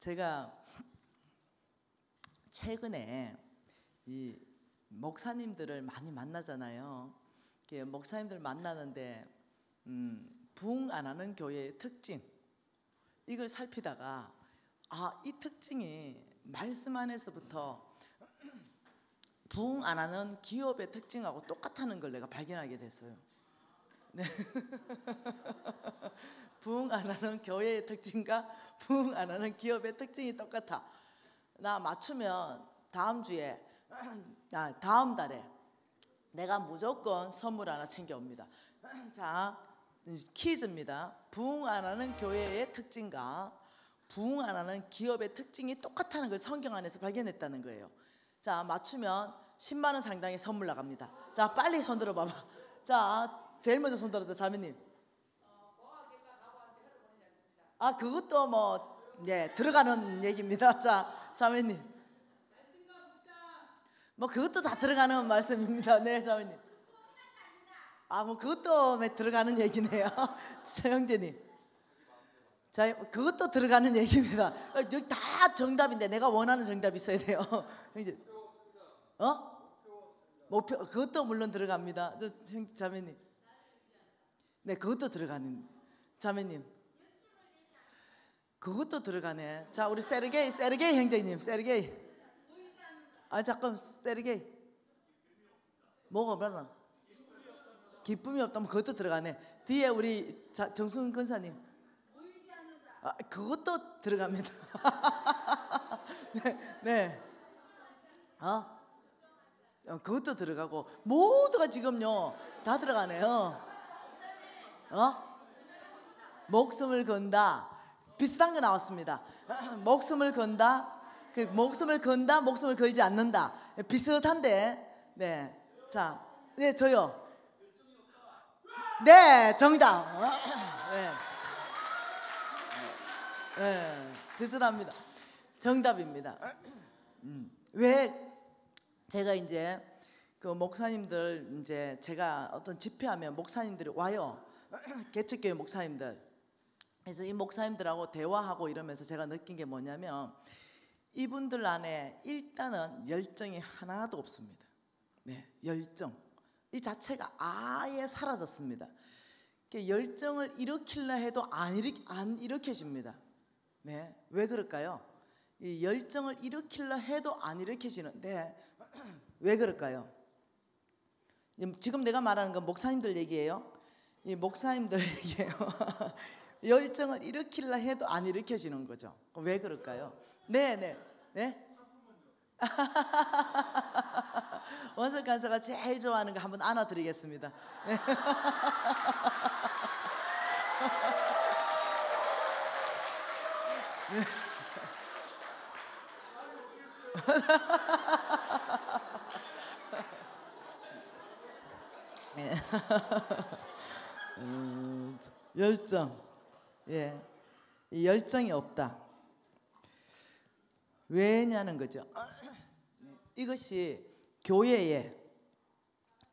제가 최근에 이 목사님들을 많이 만나잖아요. 목사님들 만나는데 부흥 안 하는 교회의 특징, 이걸 살피다가 이 특징이 말씀 안에서부터 부흥 안 하는 기업의 특징하고 똑같다는 걸 내가 발견하게 됐어요. 네. 부흥 안 하는 교회의 특징과 부흥 안 하는 기업의 특징이 똑같아. 나 맞추면 다음 주에, 다음 달에 내가 무조건 선물 하나 챙겨옵니다. 자, 퀴즈입니다. 부흥 안 하는 교회의 특징과 부흥 안 하는 기업의 특징이 똑같다는 걸 성경 안에서 발견했다는 거예요. 자, 맞추면 10만 원 상당의 선물 나갑니다. 자, 빨리 손 들어봐봐. 자, 제일 먼저 손 들었다, 자매님. 그것도 들어가는 얘기입니다. 자, 자매님. 그것도 다 들어가는 말씀입니다. 네, 자매님. 그것도 들어가는 얘기네요. 형제님. 자, 그것도 들어가는 얘기입니다. 여기 다 정답인데 내가 원하는 정답이 있어야 돼요. 이제 목표, 그것도 물론 들어갑니다. 자매님. 네, 그것도 들어가는. 자매님. 그것도 들어가네. 자, 우리 세르게이 형제님, 세르게이. 잠깐, 세르게이. 뭐가 뭐라? 기쁨이 없다면 그것도 들어가네. 뒤에 우리 정순 권사님. 그것도 들어갑니다. 네. 그것도 들어가고 모두가 지금요 다 들어가네요. 목숨을 건다. 비슷한 거 나왔습니다. 목숨을 건다. 목숨을 건다. 목숨을 걸지 않는다. 비슷한데. 네. 자, 네, 저요. 네, 정답. 네, 비슷합니다. 정답입니다. 왜 제가 이제 그 목사님들 이제 제가 어떤 집회하면 목사님들이 와요. 개척교회 목사님들. 그래서 이 목사님들하고 대화하고 이러면서 제가 느낀 게 뭐냐면 이분들 안에 일단은 열정이 하나도 없습니다. 네, 열정 이 자체가 아예 사라졌습니다. 열정을 일으키려 해도 안 일으켜집니다. 네, 왜 그럴까요? 이 열정을 일으키려 해도 안 일으켜지는데 왜 그럴까요? 지금 내가 말하는 건 목사님들 얘기예요. 이 목사님들 얘기예요. 열정을 일으키려 해도 안 일으켜지는 거죠. 왜 그럴까요? 네. 원석 간사가 제일 좋아하는 거 한번 안아드리겠습니다. 네. 네. 열정. 예, 이 열정이 없다. 왜냐는 거죠. 이것이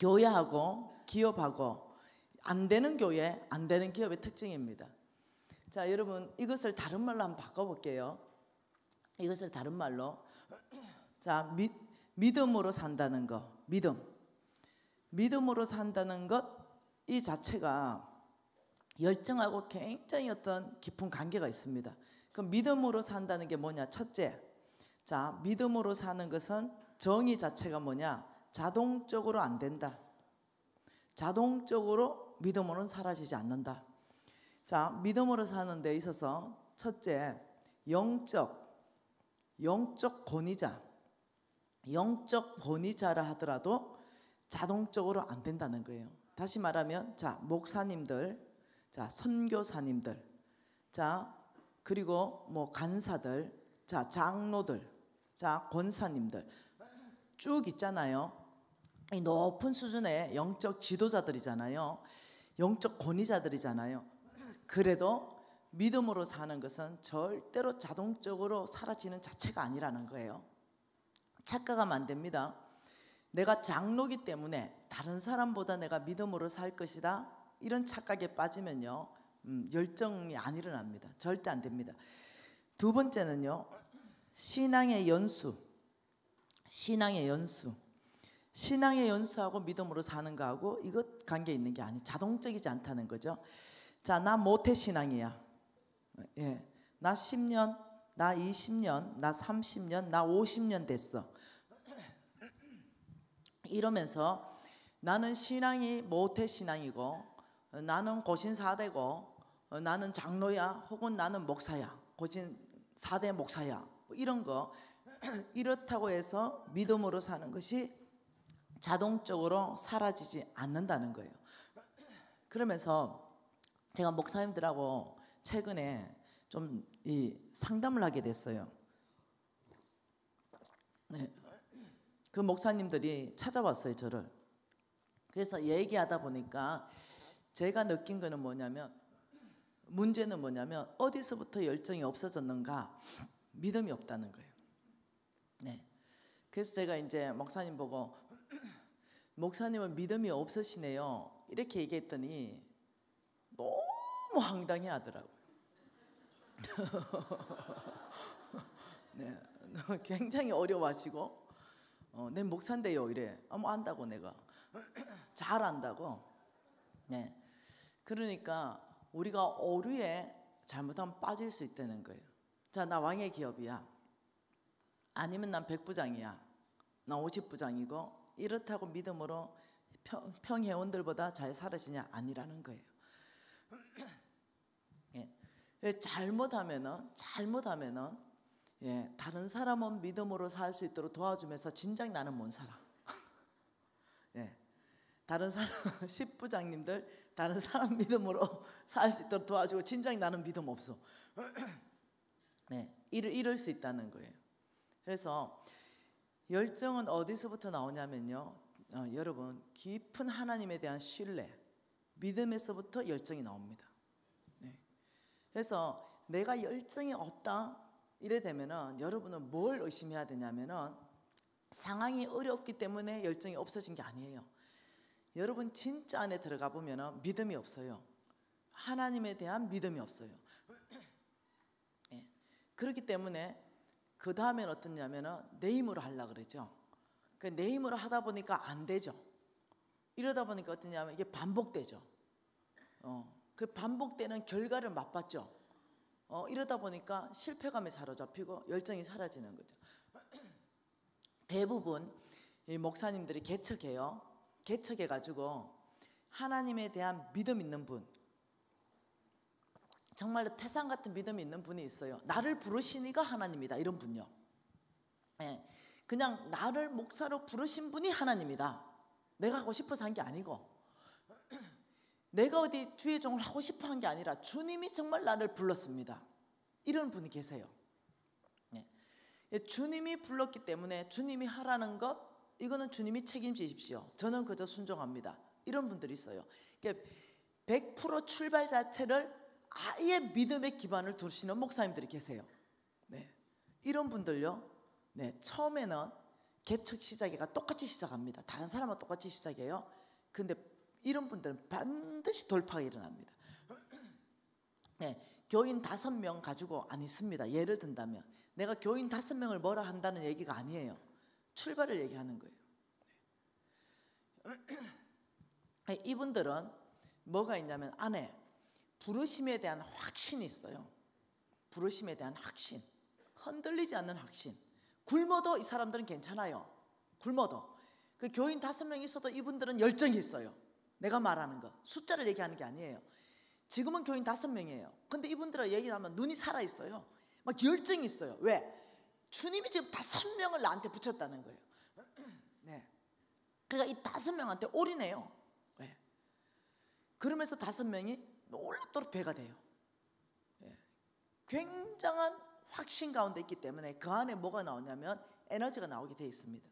교회하고 기업하고 안 되는 교회, 안 되는 기업의 특징입니다. 자, 여러분 이것을 다른 말로 한번 바꿔볼게요. 이것을 다른 말로. 자, 믿음으로 산다는 거. 믿음으로 산다는 것 이 자체가 열정하고 굉장히 어떤 깊은 관계가 있습니다. 그럼 믿음으로 산다는 게 뭐냐? 첫째, 자, 믿음으로 사는 것은 정의 자체가 뭐냐? 자동적으로 안 된다. 자동적으로 믿음으로는 사라지지 않는다. 자, 믿음으로 사는 데 있어서 첫째, 영적 권위자라 하더라도 자동적으로 안 된다는 거예요. 다시 말하면, 자, 목사님들, 자, 선교사님들, 자, 그리고 간사들, 자, 장로들, 자, 권사님들 쭉 있잖아요. 이 높은 수준의 영적 지도자들이잖아요. 영적 권위자들이잖아요. 그래도 믿음으로 사는 것은 절대로 자동적으로 사라지는 자체가 아니라는 거예요. 착각하면 안 됩니다. 내가 장로기 때문에 다른 사람보다 내가 믿음으로 살 것이다, 이런 착각에 빠지면요 열정이 안 일어납니다. 절대 안 됩니다. 두 번째는요, 신앙의 연수. 신앙의 연수. 신앙의 연수하고 믿음으로 사는 거하고 이것 관계 있는 게 아니, 자동적이지 않다는 거죠. 자, 나 모태 신앙이야. 예, 나 10년, 나 20년, 나 30년, 나 50년 됐어. 이러면서 나는 신앙이 모태 신앙이고, 나는 고신 4대고, 나는 장로야, 혹은 나는 목사야, 고신 4대 목사야, 이런 거 이렇다고 해서 믿음으로 사는 것이 자동적으로 사라지지 않는다는 거예요. 그러면서 제가 목사님들하고 최근에 좀 상담을 하게 됐어요. 네. 그 목사님들이 찾아왔어요, 저를. 그래서 얘기하다 보니까 제가 느낀 거는 뭐냐면, 문제는 뭐냐면 어디서부터 열정이 없어졌는가? 믿음이 없다는 거예요. 네. 그래서 제가 이제 목사님 보고, 목사님은 믿음이 없으시네요, 이렇게 얘기했더니 너무 황당해 하더라고요. 네. 굉장히 어려워하시고, 내 목사인데요, 이래. 뭐 안다고, 내가 잘 안다고. 네. 그러니까 우리가 오류에 잘못하면 빠질 수 있다는 거예요. 자, 나 왕의 기업이야, 아니면 난 100부장이야, 나 50부장이고, 이렇다고 믿음으로 평회원들보다 잘 살아지냐? 아니라는 거예요. 예. 잘못하면은 예, 다른 사람은 믿음으로 살 수 있도록 도와주면서 진작 나는 못 살아. 예. 다른 사람 10부장님들 다른 사람 믿음으로 살 수 있도록 도와주고, 진작 나는 믿음 없어. 네, 이럴 수 있다는 거예요. 그래서 열정은 어디서부터 나오냐면요, 여러분, 깊은 하나님에 대한 신뢰, 믿음에서부터 열정이 나옵니다. 네. 그래서 내가 열정이 없다 이래 되면은 여러분은 뭘 의심해야 되냐면은, 상황이 어렵기 때문에 열정이 없어진 게 아니에요. 여러분 진짜 안에 들어가 보면은 믿음이 없어요. 하나님에 대한 믿음이 없어요. 네. 그렇기 때문에 그 다음엔 어떠냐면은 내 힘으로 하려고 그러죠. 내 힘으로 하다 보니까 안 되죠. 이러다 보니까 어떠냐면 이게 반복되죠. 그 반복되는 결과를 맛봤죠. 이러다 보니까 실패감에 사로잡히고 열정이 사라지는 거죠. 대부분 이 목사님들이 개척해요. 개척해가지고 하나님에 대한 믿음 있는 분, 정말로 태산 같은 믿음이 있는 분이 있어요. 나를 부르시니가 하나님이다, 이런 분요. 예, 그냥 나를 목사로 부르신 분이 하나님이다. 내가 하고 싶어서 한 게 아니고, 내가 어디 주의 종을 하고 싶어 한 게 아니라 주님이 정말 나를 불렀습니다, 이런 분이 계세요. 예, 주님이 불렀기 때문에 주님이 하라는 것, 이거는 주님이 책임지십시오, 저는 그저 순종합니다, 이런 분들이 있어요. 100% 출발 자체를 아예 믿음의 기반을 두시는 목사님들이 계세요. 네. 이런 분들요, 네, 처음에는 개척 시작회가 똑같이 시작합니다. 다른 사람은 똑같이 시작해요. 근데 이런 분들은 반드시 돌파가 일어납니다. 네, 교인 5명 가지고 안 있습니다. 예를 든다면 내가 교인 5명을 뭐라 한다는 얘기가 아니에요. 출발을 얘기하는 거예요. 네. 이분들은 뭐가 있냐면 안에 부르심에 대한 확신이 있어요. 부르심에 대한 확신, 흔들리지 않는 확신. 굶어도 이 사람들은 괜찮아요. 굶어도. 그 교인 5명 있어도 이분들은 열정이 있어요. 내가 말하는 거 숫자를 얘기하는 게 아니에요. 지금은 교인 5명이에요. 근데 이분들을 얘기하면 눈이 살아있어요. 막 열정이 있어요. 왜? 주님이 지금 5명을 나한테 붙였다는 거예요. 네. 그러니까 이 5명한테 올인해요. 왜? 그러면서 5명이 놀랍도록 배가 돼요. 네. 굉장한 확신 가운데 있기 때문에 그 안에 뭐가 나오냐면 에너지가 나오게 되어 있습니다.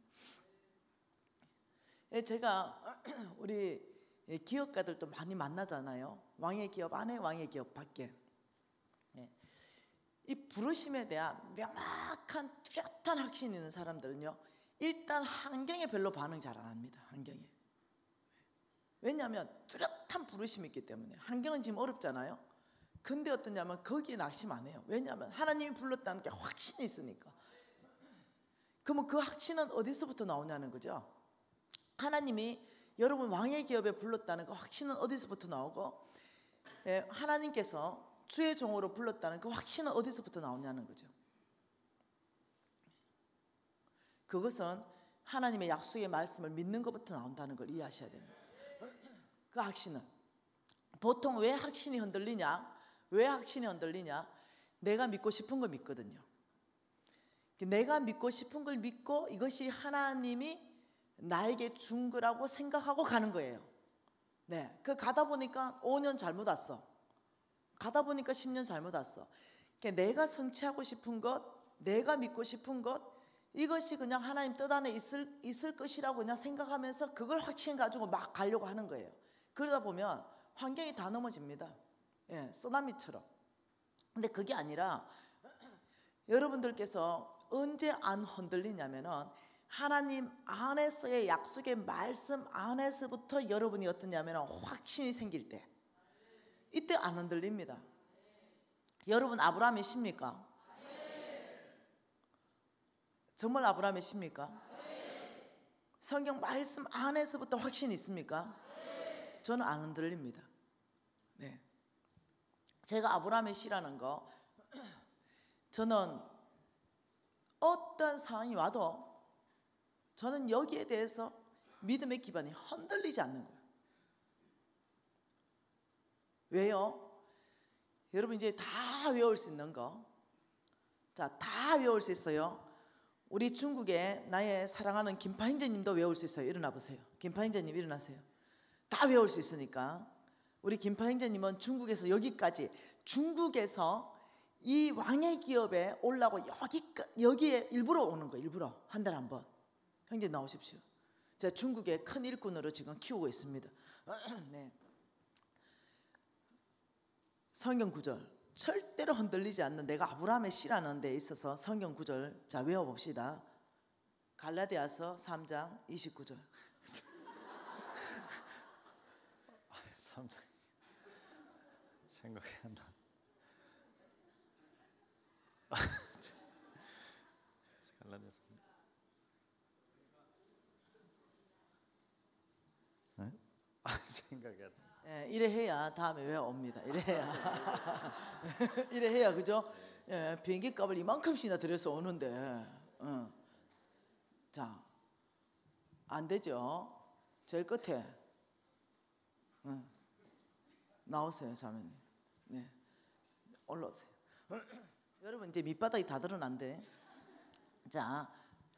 제가 우리 기업가들도 많이 만나잖아요. 왕의 기업 안에, 왕의 기업 밖에. 이 부르심에 대한 명확한 뚜렷한 확신이 있는 사람들은요, 일단 환경에 별로 반응 잘 안 합니다. 환경에. 왜냐하면 뚜렷한 부르심이 있기 때문에. 환경은 지금 어렵잖아요. 근데 어떠냐면 거기에 낙심 안 해요. 왜냐하면 하나님이 불렀다는 게 확신이 있으니까. 그러면 그 확신은 어디서부터 나오냐는 거죠. 하나님이 여러분 왕의 기업에 불렀다는 그 확신은 어디서부터 나오고, 하나님께서 주의 종으로 불렀다는 그 확신은 어디서부터 나오냐는 거죠. 그것은 하나님의 약속의 말씀을 믿는 것부터 나온다는 걸 이해하셔야 됩니다. 그 확신은 보통 왜 확신이 흔들리냐? 왜 확신이 흔들리냐? 내가 믿고 싶은 걸 믿거든요. 내가 믿고 싶은 걸 믿고 이것이 하나님이 나에게 준 거라고 생각하고 가는 거예요. 네, 그 가다 보니까 5년 잘못 왔어. 가다 보니까 10년 잘못 왔어. 내가 성취하고 싶은 것, 내가 믿고 싶은 것, 이것이 그냥 하나님 뜻 안에 있을 것이라고 그냥 생각하면서 그걸 확신 가지고 막 가려고 하는 거예요. 그러다 보면 환경이 다 넘어집니다. 예, 쓰나미처럼. 근데 그게 아니라 여러분들께서 언제 안 흔들리냐면은 하나님 안에서의 약속의 말씀 안에서부터 여러분이 어떠냐면 확신이 생길 때, 이때 안 흔들립니다. 여러분 아브라함이십니까? 정말 아브라함이십니까? 성경 말씀 안에서부터 확신이 있습니까? 저는 안 흔들립니다. 네. 제가 아브라함의 씨라는 거, 저는 어떤 상황이 와도 저는 여기에 대해서 믿음의 기반이 흔들리지 않는 거예요. 왜요? 여러분 이제 다 외울 수 있는 거, 자, 다 외울 수 있어요. 우리 중국에 나의 사랑하는 김파인재님도 외울 수 있어요. 일어나 보세요. 김파인재님 일어나세요. 다 외울 수 있으니까. 우리 김파인재님은 중국에서 여기까지, 중국에서 이 왕의 기업에 올라고 여기에 일부러 오는 거예요. 일부러 한 달에 한 번. 형제 나오십시오. 제가 중국의 큰 일꾼으로 지금 키우고 있습니다. 네. 성경 구절, 절대로 흔들리지 않는 내가 아브라함의 씨라는 데 있어서 성경 구절, 자, 외워봅시다. 갈라디아서 3장 29절. 3장 생각이 안 나. 갈라디아 3장. 생각이 안 나. 예, 이래 해야 다음에 외워옵니다. 이래 해야. 이래 해야, 그죠? 예, 비행기 값을 이만큼씩이나 들여서 오는데, 자, 안 되죠? 제일 끝에. 나오세요, 자매님. 네, 올라오세요. 여러분 이제 밑바닥이 다 드러난데, 자,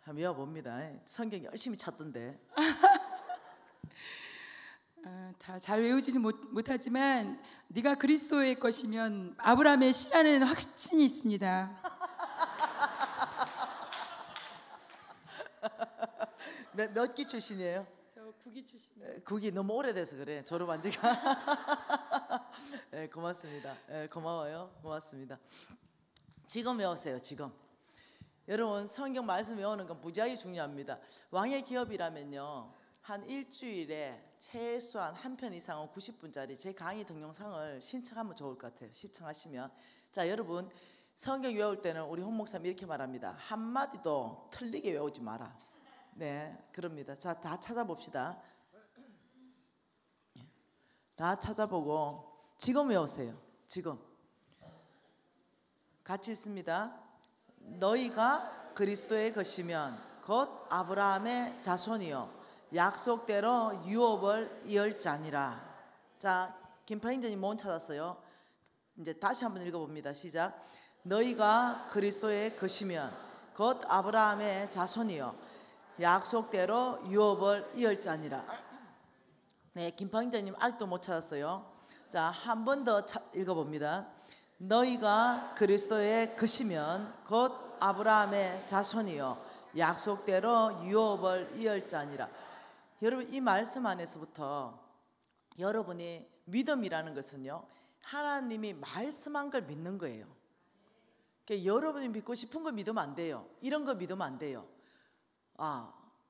한번 외워봅니다. 성경 열심히 찾던데. 다 잘 외우지는 못하지만 네가 그리스도의 것이면 아브라함의 씨라는 확신이 있습니다. 몇 기 출신이에요? 저 9기 출신이에요. 9기 너무 오래돼서 그래. 졸업한 지가. 네, 고맙습니다. 네, 고마워요. 고맙습니다. 지금 외우세요. 지금. 여러분 성경 말씀 외우는 건 무지하게 중요합니다. 왕의 기업이라면요, 한 일주일에 최소한 한 편 이상은 90분짜리 제 강의 동영상을 신청하면 좋을 것 같아요. 시청하시면. 자, 여러분 성경 외울 때는 우리 홍 목사님 이렇게 말합니다. 한마디도 틀리게 외우지 마라. 네, 그럽니다. 자, 다 찾아봅시다. 다 찾아보고 지금 외우세요. 지금 같이 있습니다. 너희가 그리스도의 것이면 곧 아브라함의 자손이요 약속대로 유업을 이을 자니라. 자, 김파인전님 뭔 찾았어요? 이제 다시 한번 읽어봅니다. 시작. 너희가 그리스도의 것이면 곧 아브라함의 자손이요 약속대로 유업을 이을 자니라. 네, 김파인전님 아직도 못 찾았어요. 자, 한 번 더 읽어봅니다. 너희가 그리스도의 것이면 곧 아브라함의 자손이요 약속대로 유업을 이을 자니라. 여러분 이 말씀 안에서부터 여러분이 믿음이라는 것은요, 하나님이 말씀한 걸 믿는 거예요. 그러니까 여러분이 믿고 싶은 거 믿으면 안 돼요. 이런 거 믿으면 안 돼요.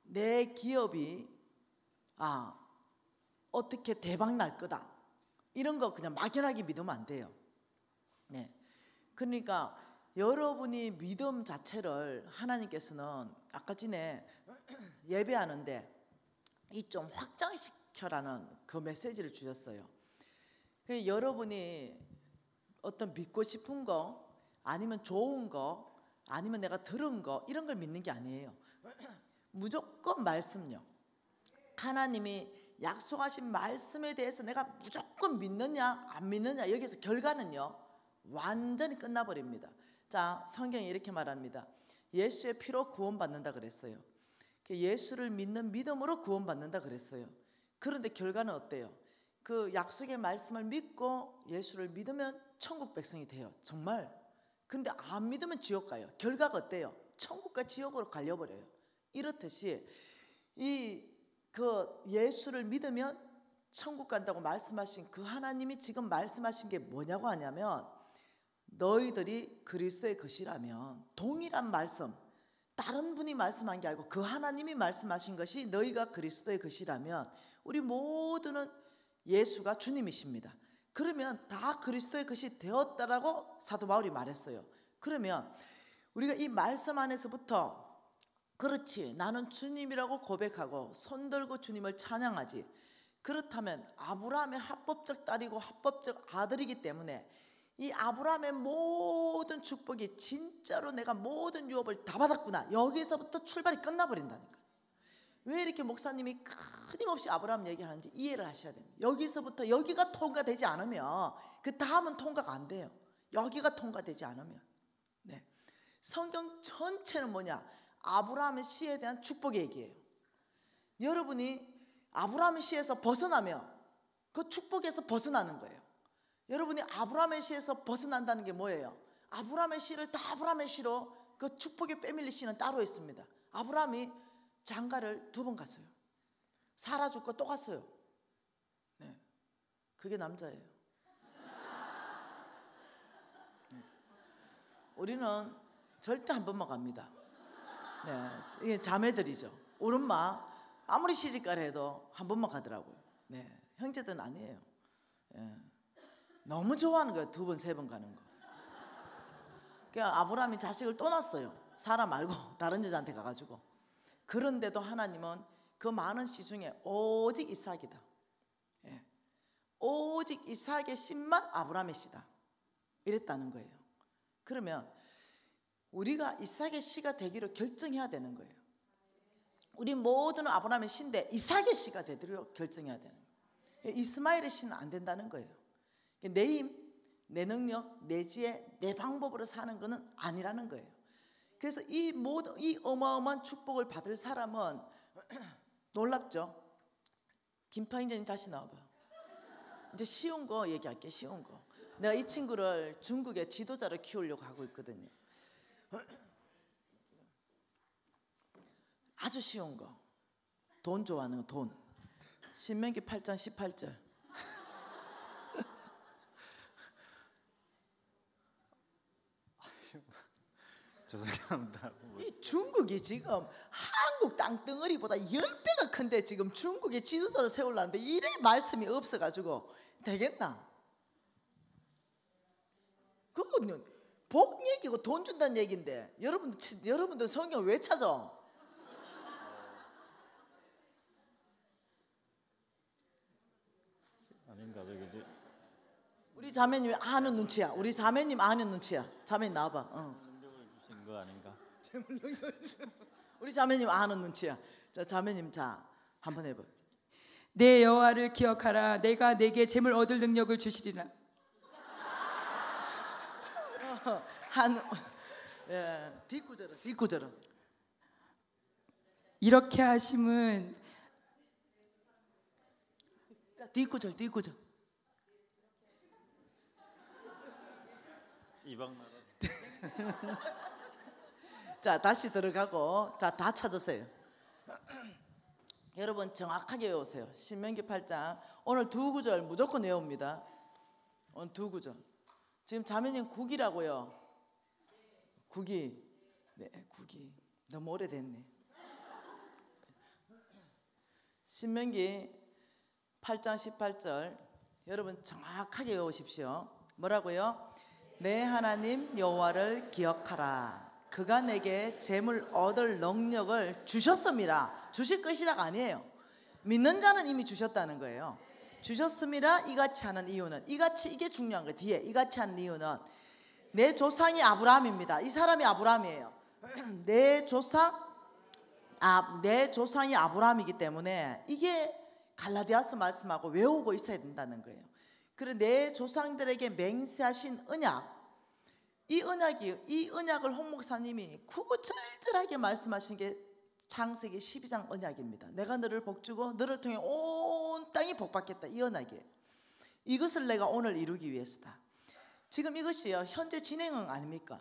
내 기업이 어떻게 대박 날 거다, 이런 거 그냥 막연하게 믿으면 안 돼요. 네. 그러니까 여러분이 믿음 자체를 하나님께서는 아까 전에 예배하는데 이 좀 확장시켜라는 그 메시지를 주셨어요. 그 여러분이 어떤 믿고 싶은 거 아니면 좋은 거 아니면 내가 들은 거 이런 걸 믿는 게 아니에요. 무조건 말씀요. 하나님이 약속하신 말씀에 대해서 내가 무조건 믿느냐 안 믿느냐 여기서 결과는요 완전히 끝나버립니다. 자, 성경이 이렇게 말합니다. 예수의 피로 구원받는다 그랬어요. 예수를 믿는 믿음으로 구원받는다 그랬어요. 그런데 결과는 어때요? 그 약속의 말씀을 믿고 예수를 믿으면 천국 백성이 돼요. 정말. 근데 안 믿으면 지옥 가요. 결과가 어때요? 천국과 지옥으로 갈려버려요. 이렇듯이 그 예수를 믿으면 천국 간다고 말씀하신 그 하나님이 지금 말씀하신 게 뭐냐고 하냐면 너희들이 그리스도의 것이라면 동일한 말씀 다른 분이 말씀한 게 아니고 그 하나님이 말씀하신 것이 너희가 그리스도의 것이라면 우리 모두는 예수가 주님이십니다. 그러면 다 그리스도의 것이 되었다라고 사도 바울이 말했어요. 그러면 우리가 이 말씀 안에서부터 그렇지 나는 주님이라고 고백하고 손들고 주님을 찬양하지. 그렇다면 아브라함의 합법적 딸이고 합법적 아들이기 때문에 이 아브라함의 모든 축복이 진짜로 내가 모든 유업을 다 받았구나. 여기서부터 출발이 끝나버린다니까. 왜 이렇게 목사님이 끊임없이 아브라함 얘기하는지 이해를 하셔야 됩니다. 여기서부터 여기가 통과되지 않으면 그 다음은 통과가 안 돼요. 여기가 통과되지 않으면. 네. 성경 전체는 뭐냐? 아브라함의 씨에 대한 축복의 얘기예요. 여러분이 아브라함의 씨에서 벗어나면 그 축복에서 벗어나는 거예요. 여러분이 아브라함의 씨에서 벗어난다는 게 뭐예요? 아브라함의 씨를 다 아브라함의 씨로 그 축복의 패밀리 씨는 따로 있습니다. 아브라함이 장가를 2번 갔어요. 사라 죽고 또 갔어요. 네, 그게 남자예요. 네. 우리는 절대 한 번만 갑니다. 네, 이게 자매들이죠. 우리 엄마 아무리 시집가라 해도 한 번만 가더라고요. 네, 형제들은 아니에요. 네. 너무 좋아하는 거예요. 2번, 3번 가는 거. 그러니까 아브라함이 자식을 또 낳았어요. 사라 말고 다른 여자한테 가가지고. 그런데도 하나님은 그 많은 씨 중에 오직 이삭이다. 예. 오직 이삭의 씨만 아브라함의 씨다. 이랬다는 거예요. 그러면 우리가 이삭의 씨가 되기로 결정해야 되는 거예요. 우리 모두는 아브라함의 씨인데 이삭의 씨가 되도록 결정해야 되는 거예요. 이스마엘의 씨는 안 된다는 거예요. 내 힘, 내 능력, 내 지혜, 내 방법으로 사는 것은 아니라는 거예요. 그래서 이 모든 이 어마어마한 축복을 받을 사람은 놀랍죠? 김파인자님 다시 나와봐. 이제 쉬운 거 얘기할게. 쉬운 거. 내가 이 친구를 중국의 지도자로 키우려고 하고 있거든요. 아주 쉬운 거. 돈 좋아하는 거. 돈. 신명기 8장 18절. 죄송합니다. 이 중국이 지금 한국 땅덩어리보다 10배가 큰데 지금 중국의 지도자를 세우려는데 이래 말씀이 없어가지고 되겠나? 그거는 복 얘기고 돈 준다는 얘기인데 여러분들 성경 왜 찾아? 아닌가 저기 우리 자매님 아는 눈치야. 우리 자매님 아는 눈치야. 자매님 나와봐. 능력을 주신 거 아닌가? 우리 자매님 아는 눈치야. 자, 자매님 자 한번 해봐. 내 여호와를 기억하라. 내가 내게 재물 얻을 능력을 주시리라. 뒷구절은 이렇게 하심은 뒷구절 이방 나라. 자 다시 들어가고 자 다 찾으세요. 여러분 정확하게 외우세요. 신명기 8장 오늘 2구절 무조건 외웁니다. 오늘 2구절. 지금 자매님 국이라고요. 국이. 네, 국이 너무 오래됐네. 신명기 8장 18절 여러분 정확하게 외우십시오. 뭐라고요? 내 하나님 여호와를 기억하라. 그가 내게 재물 얻을 능력을 주셨음이라. 주실 것이라가 아니에요. 믿는 자는 이미 주셨다는 거예요. 주셨음이라. 이같이 하는 이유는, 이같이, 이게 중요한 거예요. 뒤에 이같이 하는 이유는 내 조상이 아브라함입니다. 이 사람이 아브라함이에요. 내 조상이 아브라함이기 때문에 이게 갈라디아서 말씀하고 외우고 있어야 된다는 거예요. 그리고 내 조상들에게 맹세하신 언약, 이 언약을 홍 목사님이 구구절절하게 말씀하신 게 창세기 12장 언약입니다. 내가 너를 복주고 너를 통해 온 땅이 복받겠다. 이 언약이에요. 이것을 내가 오늘 이루기 위해서다. 지금 이것이요, 현재 진행은 아닙니까?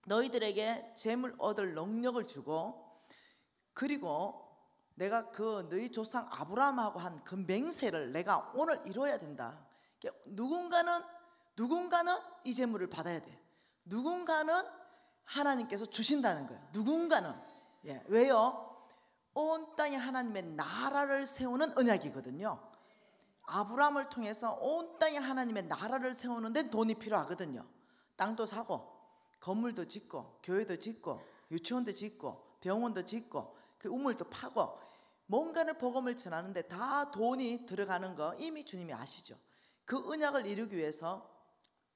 너희들에게 재물 얻을 능력을 주고, 그리고 내가 그 너희 조상 아브라함하고 한 그 맹세를 내가 오늘 이루어야 된다. 누군가는 이 재물을 받아야 돼. 누군가는 하나님께서 주신다는 거예요. 누군가는. 왜요? 온 땅에 하나님의 나라를 세우는 언약이거든요. 아브라함을 통해서 온 땅에 하나님의 나라를 세우는데 돈이 필요하거든요. 땅도 사고, 건물도 짓고, 교회도 짓고, 유치원도 짓고, 병원도 짓고, 그 우물도 파고, 뭔가를 복음을 전하는데 다 돈이 들어가는 거 이미 주님이 아시죠. 그 언약을 이루기 위해서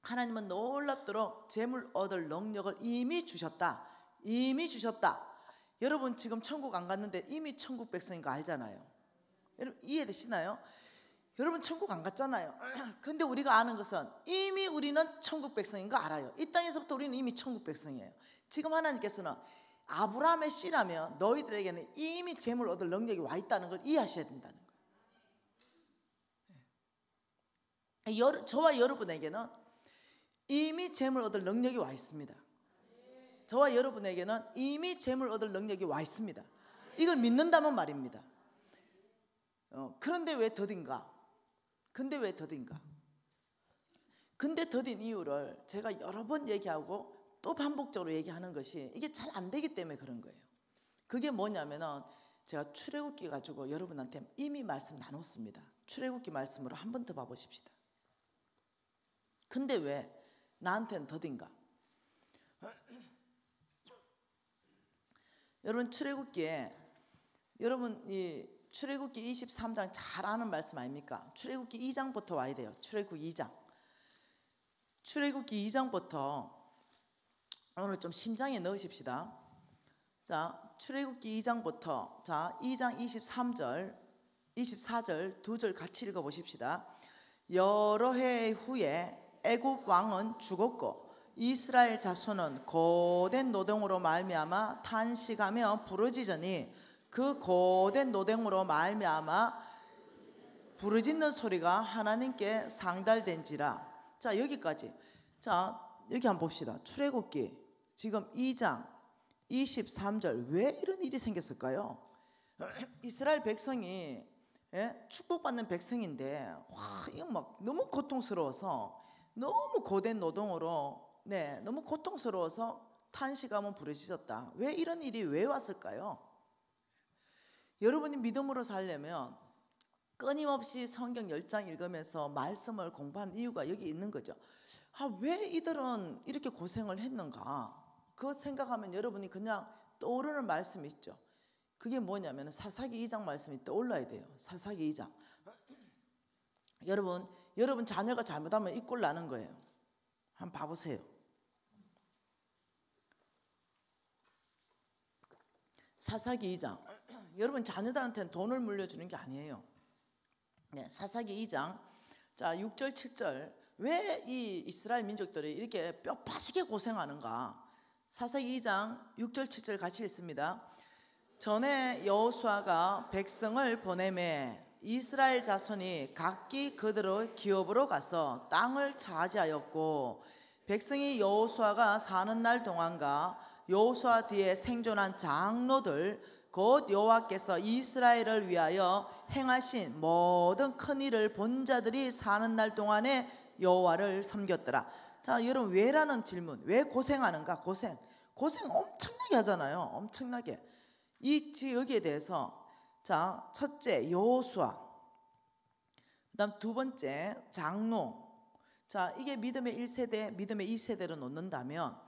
하나님은 놀랍도록 재물 얻을 능력을 이미 주셨다. 이미 주셨다. 여러분 지금 천국 안 갔는데 이미 천국 백성인 거 알잖아요. 여러분 이해되시나요? 여러분 천국 안 갔잖아요. 근데 우리가 아는 것은 이미 우리는 천국 백성인 거 알아요. 이 땅에서부터 우리는 이미 천국 백성이에요. 지금 하나님께서는 아브라함의 씨라면 너희들에게는 이미 재물 얻을 능력이 와 있다는 걸 이해하셔야 된다는 거예요. 저와 여러분에게는 이미 재물 얻을 능력이 와 있습니다. 저와 여러분에게는 이미 재물 얻을 능력이 와 있습니다. 이걸 믿는다면 말입니다. 그런데 왜 더딘가? 근데 더딘 이유를 제가 여러 번 얘기하고 또 반복적으로 얘기하는 것이 이게 잘 안 되기 때문에 그런 거예요. 그게 뭐냐면은 제가 출애굽기 가지고 여러분한테 이미 말씀 나눴습니다. 출애굽기 말씀으로 한 번 더 봐보십시다. 근데 왜 나한테는 더딘가? 여러분 출애굽기에, 여러분 이 출애굽기 23장 잘 아는 말씀 아닙니까? 출애굽기 2장부터 와야 돼요. 출애굽기 2장. 출애굽기 2장부터 오늘 좀 심장에 넣으십시다. 자, 출애굽기 2장부터, 자, 2장 23절, 24절 두 절 같이 읽어 보십시다. 여러 해 후에 애굽 왕은 죽었고 이스라엘 자손은 고된 노동으로 말미암아 탄식하며 부르짖으니 그 고된 노동으로 말미암아 부르짖는 소리가 하나님께 상달된지라. 자, 여기까지. 자, 여기 한번 봅시다. 출애굽기 지금 2장 23절 왜 이런 일이 생겼을까요? 이스라엘 백성이 축복받는 백성인데 이거 막 너무 고통스러워서, 너무 고된 노동으로 너무 고통스러워서 탄식하면 부르짖었다. 왜 이런 일이 왜 왔을까요? 여러분이 믿음으로 살려면 끊임없이 성경 10장 읽으면서 말씀을 공부하는 이유가 여기 있는 거죠. 왜 이들은 이렇게 고생을 했는가? 그거 생각하면 여러분이 그냥 떠오르는 말씀이 있죠. 그게 뭐냐면 사사기 2장 말씀이 떠올라야 돼요. 사사기 2장. 여러분 자녀가 잘못하면 이 꼴 나는 거예요. 한번 봐보세요. 사사기 2장. 여러분 자녀들한테는 돈을 물려주는 게 아니에요. 사사기 2장 자 6절 7절 왜 이 이스라엘 민족들이 이렇게 뼈파시게 고생하는가? 사사기 2장 6절 7절 같이 읽습니다. 전에 여호수아가 백성을 보내매 이스라엘 자손이 각기 그들의 기업으로 가서 땅을 차지하였고 백성이 여호수아가 사는 날 동안과 여호수아 뒤에 생존한 장로들 곧 여호와께서 이스라엘을 위하여 행하신 모든 큰 일을 본 자들이 사는 날 동안에 여호와를 섬겼더라. 자, 여러분 왜라는 질문, 왜 고생하는가? 고생 엄청나게 하잖아요. 엄청나게. 여기에 대해서 자, 첫째 여호수아, 그다음 두 번째 장로, 자, 이게 믿음의 1세대, 믿음의 2세대로 놓는다면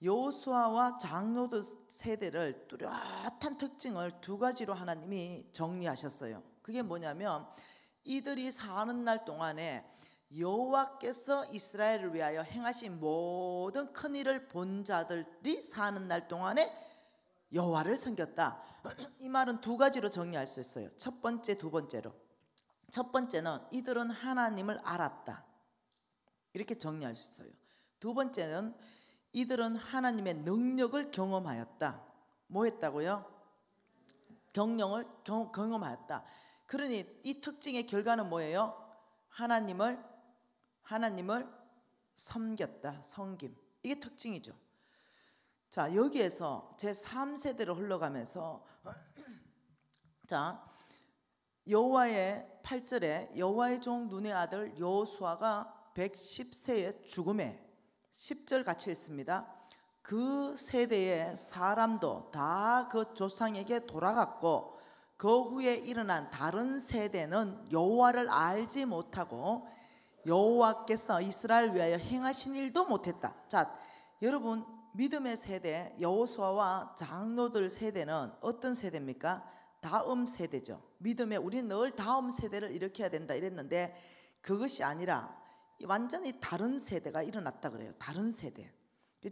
여호수아와 장로들 세대를 뚜렷한 특징을 두 가지로 하나님이 정리하셨어요. 그게 뭐냐면 이들이 사는 날 동안에 여호와께서 이스라엘을 위하여 행하신 모든 큰 일을 본 자들이 사는 날 동안에 여호와를 섬겼다. 이 말은 두 가지로 정리할 수 있어요. 첫 번째, 두 번째로. 첫 번째는 이들은 하나님을 알았다, 이렇게 정리할 수 있어요. 두 번째는 이들은 하나님의 능력을 경험하였다. 뭐 했다고요? 경험하였다. 그러니 이 특징의 결과는 뭐예요? 하나님을 섬겼다. 섬김. 이게 특징이죠. 자, 여기에서 제 3세대로 흘러가면서 자, 여호와의 8절에 여호와의 종 눈의 아들 여호수아가 110세의 죽음에 10절 같이 읽습니다. 그 세대의 사람도 다 그 조상에게 돌아갔고 그 후에 일어난 다른 세대는 여호와를 알지 못하고 여호와께서 이스라엘 위하여 행하신 일도 못했다. 자, 여러분, 믿음의 세대 여호수아와 장로들 세대는 어떤 세대입니까? 다음 세대죠. 믿음에 우리는 늘 다음 세대를 일으켜야 된다 이랬는데 그것이 아니라 완전히 다른 세대가 일어났다 그래요. 다른 세대.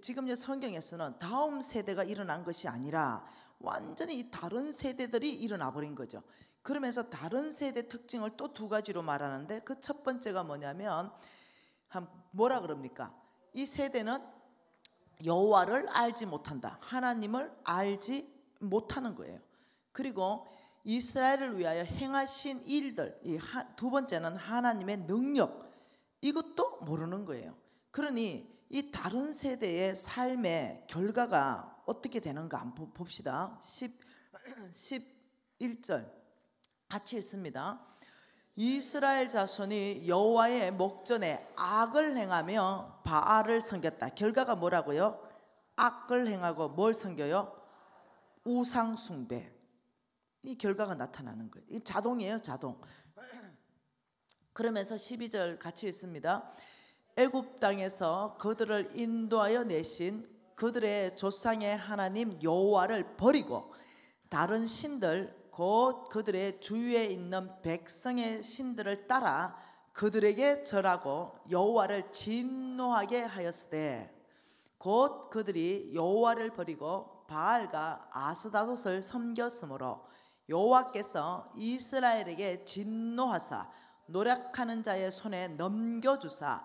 지금 성경에서는 다음 세대가 일어난 것이 아니라 완전히 다른 세대들이 일어나 버린 거죠. 그러면서 다른 세대 특징을 또 두 가지로 말하는데 그 첫 번째가 뭐냐면 뭐라 그럽니까? 이 세대는 여호와를 알지 못한다. 하나님을 알지 못하는 거예요. 그리고 이스라엘을 위하여 행하신 일들, 두 번째는 하나님의 능력, 이것도 모르는 거예요. 그러니 이 다른 세대의 삶의 결과가 어떻게 되는가 한번 봅시다. 11절 같이 읽습니다. 이스라엘 자손이 여호와의 목전에 악을 행하며 바알을 섬겼다. 결과가 뭐라고요? 악을 행하고 뭘 섬겨요? 우상 숭배. 이 결과가 나타나는 거예요. 이 자동이에요, 자동. 그러면서 12절 같이 읽습니다. 애굽 땅에서 그들을 인도하여 내신 그들의 조상의 하나님 여호와를 버리고 다른 신들 곧 그들의 주위에 있는 백성의 신들을 따라 그들에게 절하고 여호와를 진노하게 하였으되 곧 그들이 여호와를 버리고 바알과 아스다롯을 섬겼으므로 여호와께서 이스라엘에게 진노하사 노력하는 자의 손에 넘겨주사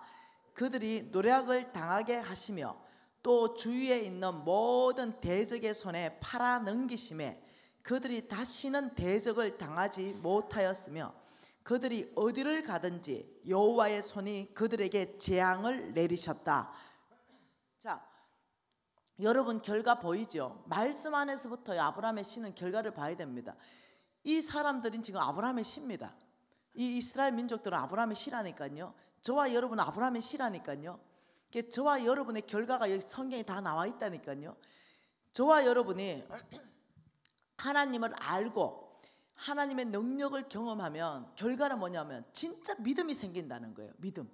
그들이 노력을 당하게 하시며 또 주위에 있는 모든 대적의 손에 팔아 넘기심에 그들이 다시는 대적을 당하지 못하였으며 그들이 어디를 가든지 여호와의 손이 그들에게 재앙을 내리셨다. 자, 여러분 결과 보이죠? 말씀 안에서부터 아브라함의 씨는 결과를 봐야 됩니다. 이 사람들은 지금 아브라함의 씨입니다. 이 이스라엘 민족들은 아브라함의 씨라니까요. 저와 여러분은 아브라함의 씨라니까요. 저와 여러분의 결과가 여기 성경에 다 나와 있다니까요. 저와 여러분이 하나님을 알고 하나님의 능력을 경험하면 결과는 뭐냐면 진짜 믿음이 생긴다는 거예요. 믿음.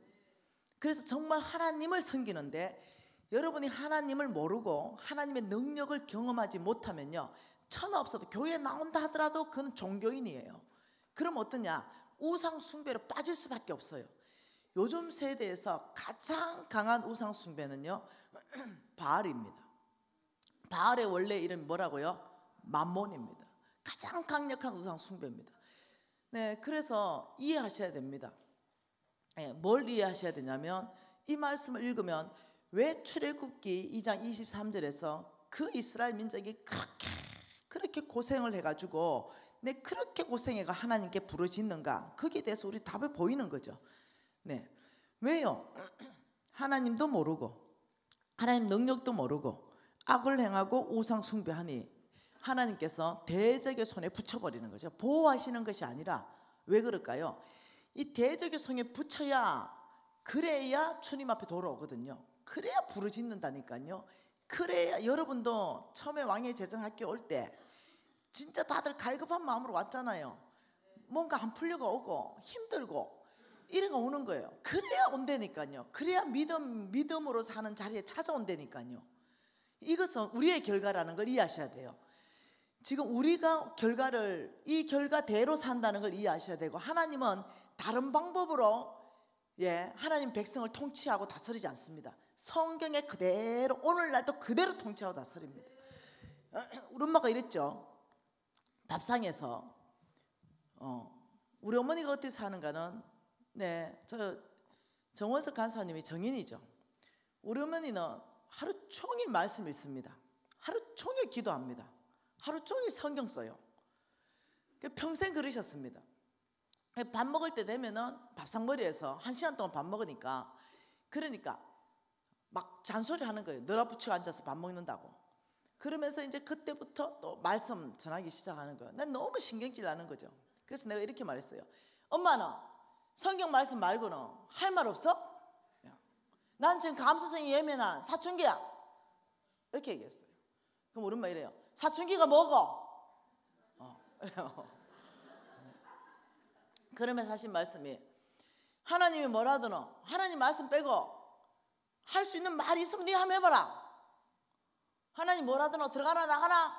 그래서 정말 하나님을 섬기는데 여러분이 하나님을 모르고 하나님의 능력을 경험하지 못하면요, 천하 없어도 교회에 나온다 하더라도 그는 종교인이에요. 그럼 어떠냐? 우상 숭배로 빠질 수밖에 없어요. 요즘 세대에서 가장 강한 우상 숭배는요 바알입니다. 바알의 원래 이름이 뭐라고요? 맘몬입니다. 가장 강력한 우상 숭배입니다. 네, 그래서 이해하셔야 됩니다. 네, 뭘 이해하셔야 되냐면 이 말씀을 읽으면 왜 출애굽기 2장 23절에서 그 이스라엘 민족이 그렇게 고생을 해가지고 그렇게 고생해가 하나님께 부르짖는가, 거기에 대해서 우리 답을 보이는 거죠. 네, 왜요? 하나님도 모르고 하나님 능력도 모르고 악을 행하고 우상 숭배하니 하나님께서 대적의 손에 붙여버리는 거죠. 보호하시는 것이 아니라. 왜 그럴까요? 이 대적의 손에 붙여야, 그래야 주님 앞에 돌아오거든요. 그래야 부르짖는다니까요. 그래야 여러분도 처음에 왕의 제정학교 올 때 진짜 다들 갈급한 마음으로 왔잖아요. 뭔가 안 풀려가 오고 힘들고 이래가 오는 거예요. 그래야 온다니까요. 그래야 믿음으로 사는 자리에 찾아온다니까요. 이것은 우리의 결과라는 걸 이해하셔야 돼요. 지금 우리가 이 결과대로 산다는 걸 이해하셔야 되고, 하나님은 다른 방법으로 하나님 백성을 통치하고 다스리지 않습니다. 성경에 그대로 오늘날도 그대로 통치하고 다스립니다. 우리 엄마가 이랬죠. 밥상에서 우리 어머니가 어떻게 사는가는 저 정원석 간사님이 정인이죠. 우리 어머니는 하루 종일 말씀 읽습니다. 하루 종일 기도합니다. 하루 종일 성경 써요. 평생 그러셨습니다. 밥 먹을 때 되면은 밥상머리에서 1시간 동안 밥 먹으니까, 그러니까 막 잔소리 하는 거예요. 너라 붙여 앉아서 밥 먹는다고. 그러면서 이제 그때부터 또 말씀 전하기 시작하는 거예요. 난 너무 신경질 나는 거죠. 그래서 내가 이렇게 말했어요. 엄마는 성경 말씀 말고는 할 말 없어? 난 지금 감수성이 예민한 사춘기야. 이렇게 얘기했어요. 그럼 우리 엄마 이래요. 사춘기가 뭐고? 그러면서 하신 말씀이, 하나님이 뭐라든 하나님 말씀 빼고 할 수 있는 말이 있으면 네 한번 해봐라. 하나님 뭐라든 들어가나 나가나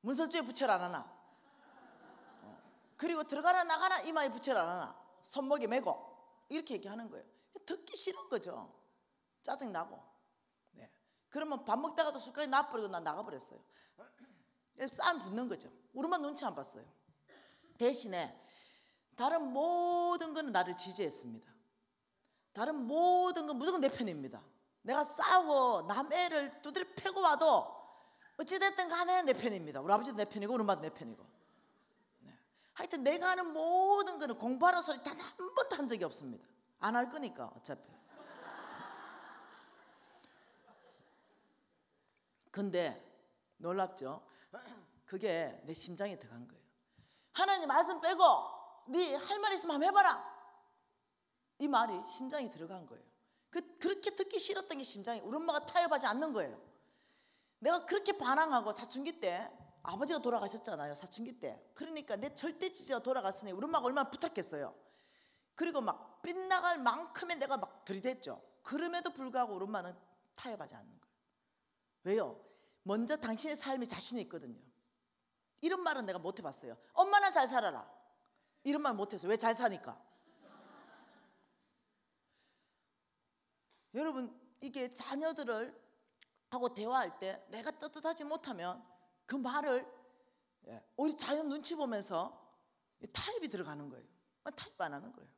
문설주에 부채를 안 하나, 그리고 들어가나 나가나 이마에 부채를 안 하나, 손목에 메고, 이렇게 얘기하는 거예요. 듣기 싫은 거죠. 짜증나고. 그러면 밥 먹다가도 숟가락이 놔버리고 난 나가버렸어요. 싸움 붙는 거죠. 우리만 눈치 안 봤어요. 대신에 다른 모든 거는 나를 지지했습니다. 다른 모든 건 무조건 내 편입니다. 내가 싸우고 남애를 두드려 패고 와도 어찌됐든 간에 내 편입니다. 우리 아버지도 내 편이고 우리 엄마도 내 편이고. 하여튼 내가 하는 모든 거는 공부하는 소리 단 한 번도 한 적이 없습니다. 안 할 거니까 어차피. 근데 놀랍죠? 그게 내 심장에 들어간 거예요. 하나님 말씀 빼고 네 할 말 있으면 한번 해봐라. 이 말이 심장에 들어간 거예요. 그렇게 듣기 싫었던 게 심장에, 우리 엄마가 타협하지 않는 거예요. 내가 그렇게 반항하고, 사춘기 때 아버지가 돌아가셨잖아요. 사춘기 때. 그러니까 내 절대 지지가 돌아갔으니 우리 엄마가 얼마나 부탁했어요. 그리고 막 빗나갈 만큼의 내가 막 들이댔죠. 그럼에도 불구하고 우리 엄마는 타협하지 않는 거예요. 왜요? 먼저 당신의 삶에 자신이 있거든요. 이런 말은 내가 못 해봤어요. 엄마는 잘 살아라. 이런 말 못했어요. 왜? 잘 사니까. 여러분, 이게 자녀들을 하고 대화할 때 내가 떳떳하지 못하면 그 말을 오히려 자녀 눈치 보면서 타협이 들어가는 거예요. 타협 안 하는 거예요.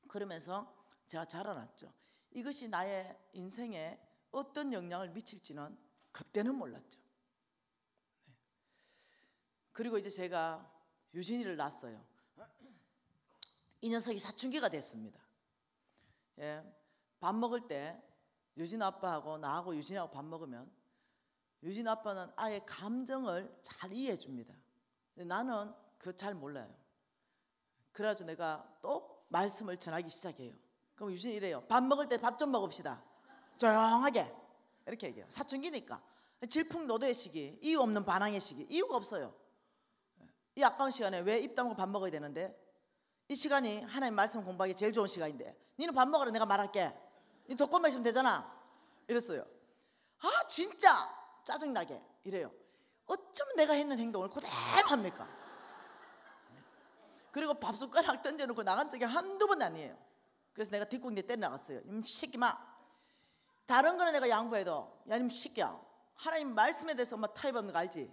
그러면서 제가 자라났죠. 이것이 나의 인생에 어떤 영향을 미칠지는 그때는 몰랐죠. 그리고 이제 제가 유진이를 낳았어요. 이 녀석이 사춘기가 됐습니다. 밥 먹을 때 유진 아빠하고 나하고 유진이하고 밥 먹으면 유진 아빠는 아예 감정을 잘 이해해 줍니다. 나는 그거 잘 몰라요. 그래가지고 내가 또 말씀을 전하기 시작해요. 그럼 유진이 이래요. 밥 먹을 때 밥 좀 먹읍시다. 조용하게. 이렇게 얘기해요. 사춘기니까. 질풍노도의 시기, 이유 없는 반항의 시기. 이유가 없어요. 이 아까운 시간에 왜 입 다물고 밥 먹어야 되는데? 이 시간이 하나님 말씀 공부하기 제일 좋은 시간인데 니는 밥 먹으라, 내가 말할게. 니 덕권만 있으면 되잖아. 이랬어요. 아 진짜 짜증나게 이래요. 어쩌면 내가 했는 행동을 그대로 합니까? 그리고 밥 숟가락 던져놓고 나간 적이 한두 번 아니에요. 그래서 내가 뒷공기 때려 나갔어요. 이 새끼 마, 다른 거는 내가 양보해도 야 님 새끼야, 하나님 말씀에 대해서 엄마 타협하는 거 알지?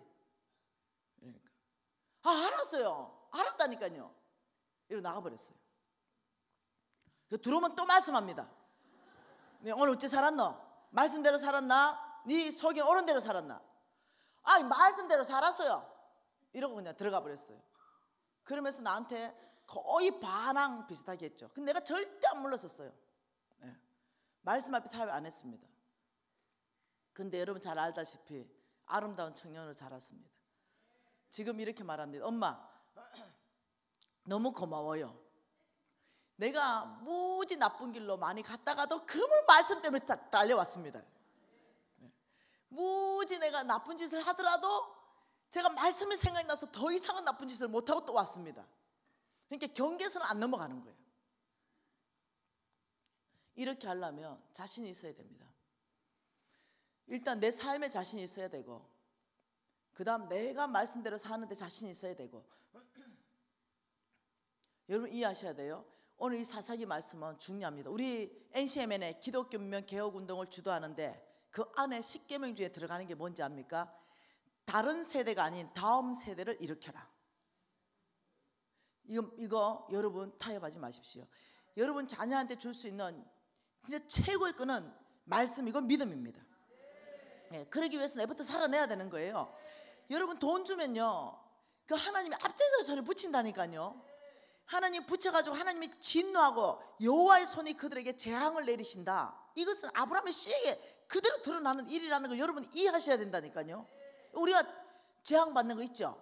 그러니까 아 알았어요. 알았다니까요. 이러고 나가버렸어요. 들어오면 또 말씀합니다. 네, 오늘 어째 살았노? 말씀대로 살았나? 네 속이 옳은 대로 살았나? 아 말씀대로 살았어요. 이러고 그냥 들어가 버렸어요. 그러면서 나한테 거의 반항 비슷하게 했죠. 근데 내가 절대 안 물렀었어요. 네. 말씀 앞에 타협 안 했습니다. 근데 여러분 잘 알다시피 아름다운 청년으로 자랐습니다. 지금 이렇게 말합니다. 엄마 너무 고마워요. 내가 무지 나쁜 길로 많이 갔다가도 그 말씀 때문에 달려왔습니다. 무지 내가 나쁜 짓을 하더라도 제가 말씀이 생각이 나서 더 이상은 나쁜 짓을 못하고 또 왔습니다. 그러니까 경계선을 안 넘어가는 거예요. 이렇게 하려면 자신이 있어야 됩니다. 일단 내 삶에 자신이 있어야 되고, 그 다음 내가 말씀대로 사는데 자신이 있어야 되고. 여러분 이해하셔야 돼요. 오늘 이 사사기 말씀은 중요합니다. 우리 NCMN의 기독교 문명 개혁운동을 주도하는데 그 안에 10계명 중에 들어가는 게 뭔지 압니까? 다른 세대가 아닌 다음 세대를 일으켜라. 이거 여러분 타협하지 마십시오. 여러분 자녀한테 줄 수 있는 진짜 최고의 끈은 말씀이고 믿음입니다. 네, 그러기 위해서 내부터 살아내야 되는 거예요. 여러분 돈 주면요, 그 하나님이 앞에서 손에 붙인다니까요. 하나님 붙여가지고 하나님이 진노하고 여호와의 손이 그들에게 재앙을 내리신다. 이것은 아브라함의 씨에게 그대로 드러나는 일이라는 걸 여러분 이해하셔야 된다니까요. 우리가 재앙 받는 거 있죠?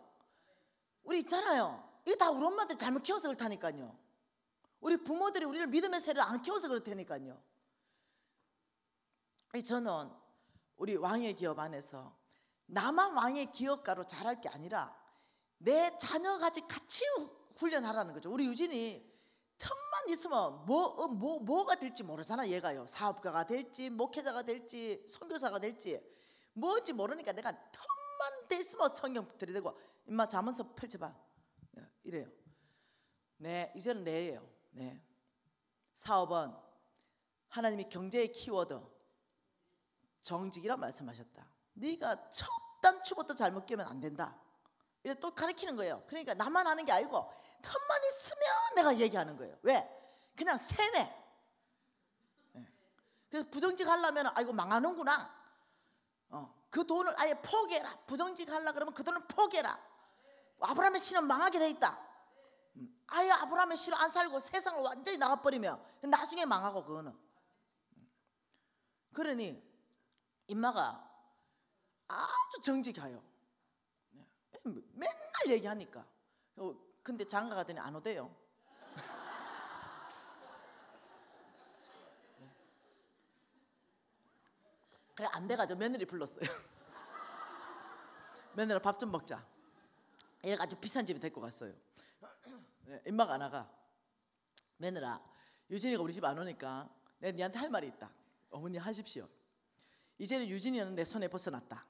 우리 있잖아요. 이게 다 우리 엄마한테 잘못 키워서 그렇다니까요. 우리 부모들이 우리를 믿음의 세를 안 키워서 그렇다니까요. 저는 우리 왕의 기업 안에서 나만 왕의 기업가로 자랄 게 아니라 내 자녀같이 같이 훈련하라는 거죠. 우리 유진이 틈만 있으면 뭐가 될지 모르잖아. 얘가요, 사업가가 될지 목회자가 될지 선교사가 될지 뭔지 모르니까 내가 틈만 돼 있으면 성경 들이대고 임마 잠언서 펼쳐봐 이래요. 네, 이제는 내예요. 네. 사업은 하나님이 경제의 키워드 정직이라 말씀하셨다. 네가 첫 단추부터 잘못 끼면 안 된다. 이래 또 가르치는 거예요. 그러니까 나만 하는 게 아니고 틈만 있으면 내가 얘기하는 거예요. 왜? 그냥 세네. 네. 그래서 부정직 하려면 아이고 망하는구나. 그 돈을 아예 포기해라. 부정직 하려고 그러면 그 돈을 포기해라. 아브라함의 씨는 망하게 돼 있다. 아예 아브라함의 씨로 안 살고 세상을 완전히 나가버리면 나중에 망하고. 그거는 그러니 임마가 아주 정직해요. 맨날 얘기하니까. 근데 장가 가더니 안 오대요. 그래 안 돼가지고 며느리 불렀어요. 며느라 밥 좀 먹자. 이래가 아주 비싼 집에 데리고 갔어요. 임마가 안 나가. 며느라, 유진이가 우리 집 안 오니까 내가 니한테 할 말이 있다. 어머니 하십시오. 이제는 유진이는 내 손에 벗어났다.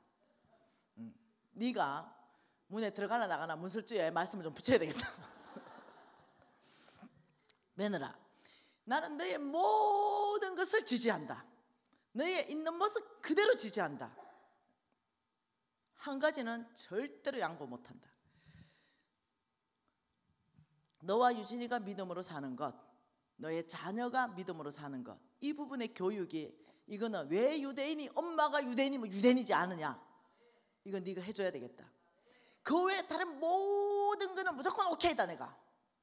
네가 문에 들어가나 나가나 문설주에 말씀을 좀 붙여야 되겠다. 며느라, 나는 너의 모든 것을 지지한다. 너의 있는 모습 그대로 지지한다. 한 가지는 절대로 양보 못한다. 너와 유진이가 믿음으로 사는 것, 너의 자녀가 믿음으로 사는 것, 이 부분의 교육이, 이거는 왜 유대인이 엄마가 유대인이면 유대인이지 않느냐, 이건 네가 해줘야 되겠다. 그 외에 다른 모든 거는 무조건 오케이다 내가.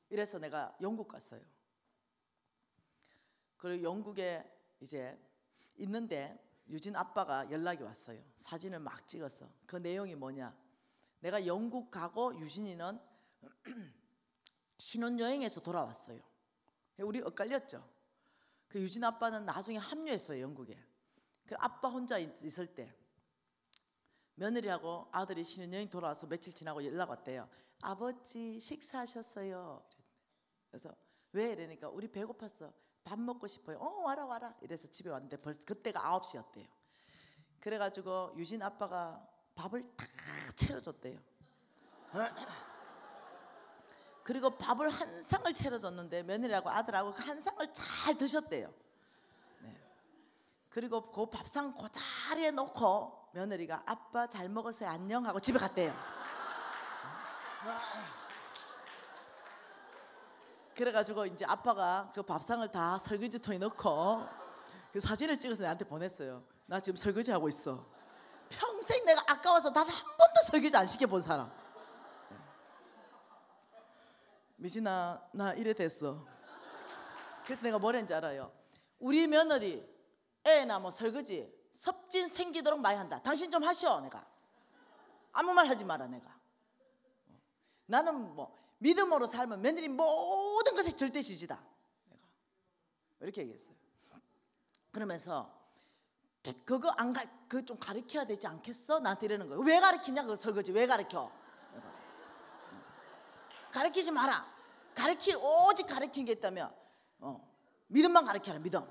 이래서 내가 영국 갔어요. 그리고 영국에 이제 있는데 유진 아빠가 연락이 왔어요. 사진을 막 찍었어. 그 내용이 뭐냐, 내가 영국 가고 유진이는 신혼여행에서 돌아왔어요. 우리 엇갈렸죠. 그 유진 아빠는 나중에 합류했어요, 영국에. 그 아빠 혼자 있을 때 며느리하고 아들이 신혼여행 돌아와서 며칠 지나고 연락 왔대요. 아버지 식사하셨어요? 그래서 왜? 이러니까 우리 배고팠어. 밥 먹고 싶어요. 와라. 이래서 집에 왔는데 벌써 그때가 9시였대요. 그래가지고 유진 아빠가 밥을 다 차려줬대요. 그리고 밥을 한 상을 차려줬는데 며느리하고 아들하고 그 한 상을 잘 드셨대요. 네. 그리고 그 밥상 그 자리에 놓고 며느리가 아빠 잘 먹었어요 안녕 하고 집에 갔대요. 그래가지고 이제 아빠가 그 밥상을 다 설거지통에 넣고 그 사진을 찍어서 나한테 보냈어요. 나 지금 설거지 하고 있어. 평생 내가 아까워서 단 한 번도 설거지 안 시켜본 사람. 미진아, 나 이래 됐어. 그래서 내가 뭘 했는지 알아요? 우리 며느리 애나 뭐 설거지 섭진 생기도록 많이 한다. 당신 좀 하셔. 내가 아무 말 하지 마라. 내가 나는 뭐 믿음으로 살면 며느리 모든 것에 절대 지지다. 내가 이렇게 얘기했어요. 그러면서 그거 안 가, 그거 좀 가르쳐야 되지 않겠어? 나한테 이러는 거예요. 왜 가르치냐? 그 설거지 왜 가르쳐? 가르치지 마라. 오직 가르치는 게 있다면 믿음만 가르쳐라. 믿음.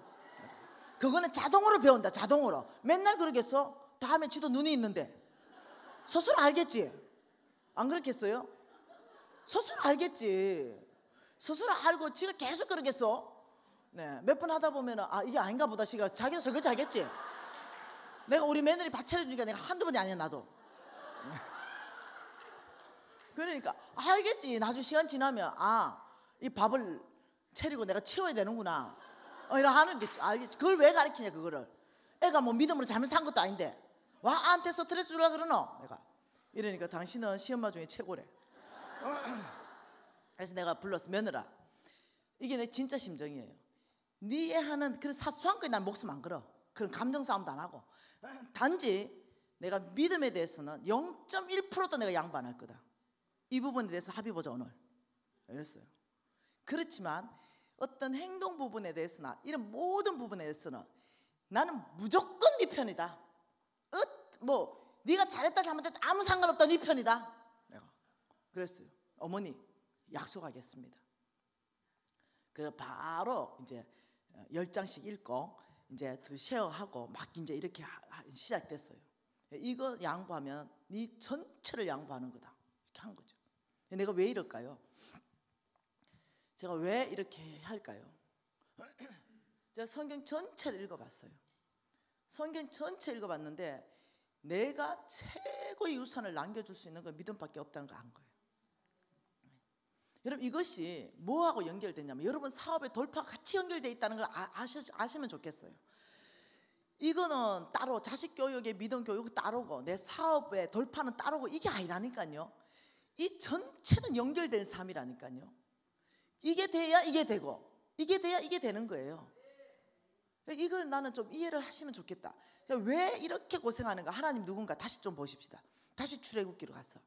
그거는 자동으로 배운다. 자동으로. 맨날 그러겠어? 다음에 지도 눈이 있는데 스스로 알겠지? 안 그렇겠어요? 스스로 알겠지. 스스로 알고 지가 계속 그러겠어? 네, 몇 번 하다 보면은 아 이게 아닌가 보다. 지가 자기가 설거지 하겠지. 내가 우리 며느리 밥 차려주니까 내가 한두 번이 아니야 나도. 그러니까 알겠지. 나중에 시간 지나면 아 이 밥을 차리고 내가 치워야 되는구나. 이러 하는 게 알겠지. 그걸 왜 가르치냐 그거를. 애가 뭐 믿음으로 잘못 산 것도 아닌데 와 나한테 스트레스 주려고 그러노 내가. 이러니까 당신은 시엄마 중에 최고래. 그래서 내가 불렀어. 며느라, 이게 내 진짜 심정이에요. 네 애 하는 그런 사소한 거에 난 목숨 안 걸어. 그런 감정 싸움도 안 하고. 단지 내가 믿음에 대해서는 0.1%도 내가 양보 안 할 거다. 이 부분에 대해서 합의 보자 오늘. 이랬어요. 그렇지만 어떤 행동 부분에 대해서나 이런 모든 부분에 대해서는 나는 무조건 네 편이다. 뭐 네가 잘했다 잘못했다 아무 상관없다. 네 편이다. 내가 그랬어요. 어머니 약속하겠습니다. 그래서 바로 이제 10장씩 읽고 이제 쉐어하고 막 이제 이렇게 시작됐어요. 이거 양보하면 네 전체를 양보하는 거다. 이렇게 한 거죠. 내가 왜 이럴까요? 제가 왜 이렇게 할까요? 제가 성경 전체를 읽어봤어요. 성경 전체 읽어봤는데 내가 최고의 유산을 남겨줄 수 있는 건 믿음밖에 없다는 걸 안 거예요. 여러분 이것이 뭐하고 연결되냐면 여러분 사업의 돌파가 같이 연결되어 있다는 걸 아시면 좋겠어요. 이거는 따로 자식 교육의 믿음 교육 따로고 내 사업의 돌파는 따로고 이게 아니라니까요. 이 전체는 연결된 삶이라니까요. 이게 돼야 이게 되고 이게 돼야 이게 되는 거예요. 이걸 나는 좀 이해를 하시면 좋겠다. 왜 이렇게 고생하는가? 하나님 누군가 다시 좀 보십시다. 다시 출애굽기로 갔어.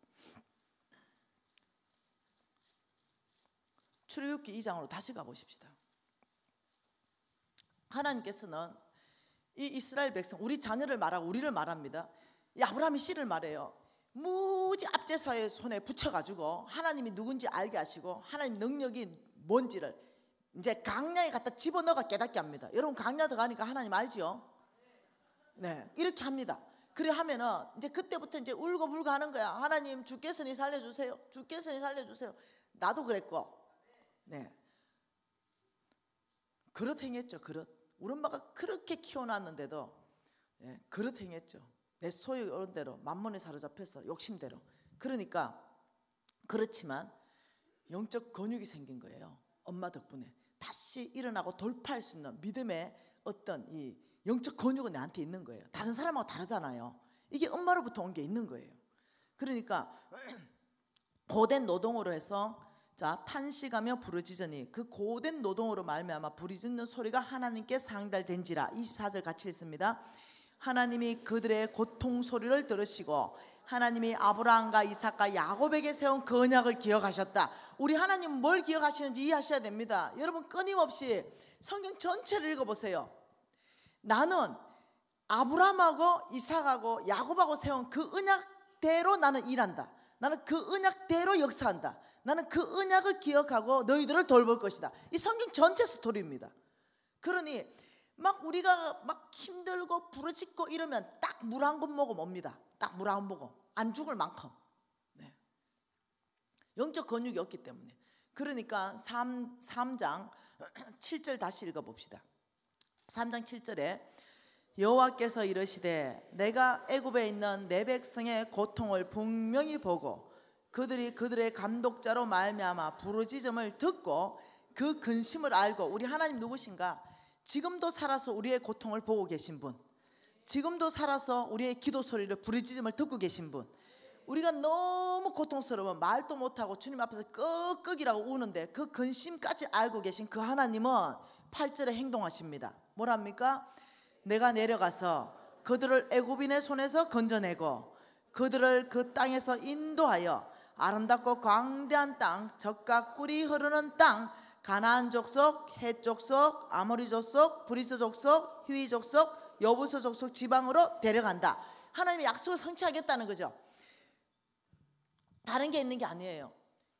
출애굽기 2장으로 다시 가보십시다. 하나님께서는 이 이스라엘 백성 우리 자녀를 말하고 우리를 말합니다. 이 아브라함이 씨를 말해요. 무지 압제사의 손에 붙여가지고 하나님이 누군지 알게 하시고 하나님 능력이 뭔지를 이제 강야에 갖다 집어넣어가 깨닫게 합니다. 여러분 강야 들어가니까 하나님 알죠? 네, 이렇게 합니다. 그래 하면은 이제 그때부터 이제 울고불고 하는 거야. 하나님 주께서니 살려주세요. 주께서니 살려주세요. 나도 그랬고, 네, 그릇 행했죠. 그릇. 우리 엄마가 그렇게 키워놨는데도 네, 그릇 행했죠. 내 소유 이런 대로 만몬에 사로잡혀서 욕심대로. 그러니까 그렇지만 영적 근육이 생긴 거예요. 엄마 덕분에 다시 일어나고 돌파할 수 있는 믿음의 어떤 이 영적 근육은 나한테 있는 거예요. 다른 사람하고 다르잖아요. 이게 엄마로부터 온 게 있는 거예요. 그러니까 고된 노동으로 해서 자 탄식하며 부르짖으니 그 고된 노동으로 말미암아 부르짖는 소리가 하나님께 상달된지라. 24절 같이 읽습니다. 하나님이 그들의 고통 소리를 들으시고 하나님이 아브라함과 이삭과 야곱에게 세운 그 언약을 기억하셨다. 우리 하나님은 뭘 기억하시는지 이해하셔야 됩니다. 여러분 끊임없이 성경 전체를 읽어보세요. 나는 아브라함하고 이삭하고 야곱하고 세운 그 언약대로 나는 일한다. 나는 그 언약대로 역사한다. 나는 그 언약을 기억하고 너희들을 돌볼 것이다. 이 성경 전체 스토리입니다. 그러니 막 우리가 막 힘들고 부르짖고 이러면 딱 물 한 번 먹으면 옵니다. 딱 물 한 번 먹어. 안 죽을 만큼. 네. 영적 근육이 없기 때문에. 그러니까 3장 7절 다시 읽어봅시다. 3장 7절에 여호와께서 이르시되 내가 애굽에 있는 내 백성의 고통을 분명히 보고 그들이 그들의 감독자로 말미암아 부르짖음을 듣고 그 근심을 알고. 우리 하나님 누구신가? 지금도 살아서 우리의 고통을 보고 계신 분, 지금도 살아서 우리의 기도 소리를 부르짖음을 듣고 계신 분. 우리가 너무 고통스러우면 말도 못하고 주님 앞에서 끄끄이라고 우는데 그 근심까지 알고 계신 그 하나님은 8절에 행동하십니다. 뭐랍니까? 내가 내려가서 그들을 애굽인의 손에서 건져내고 그들을 그 땅에서 인도하여 아름답고 광대한 땅, 젖과 꿀이 흐르는 땅, 가나안 족속, 헷 족속, 아모리 족속, 브리스 족속, 히위 족속, 여부스 족속 지방으로 데려간다. 하나님의 약속을 성취하겠다는 거죠. 다른 게 있는 게 아니에요.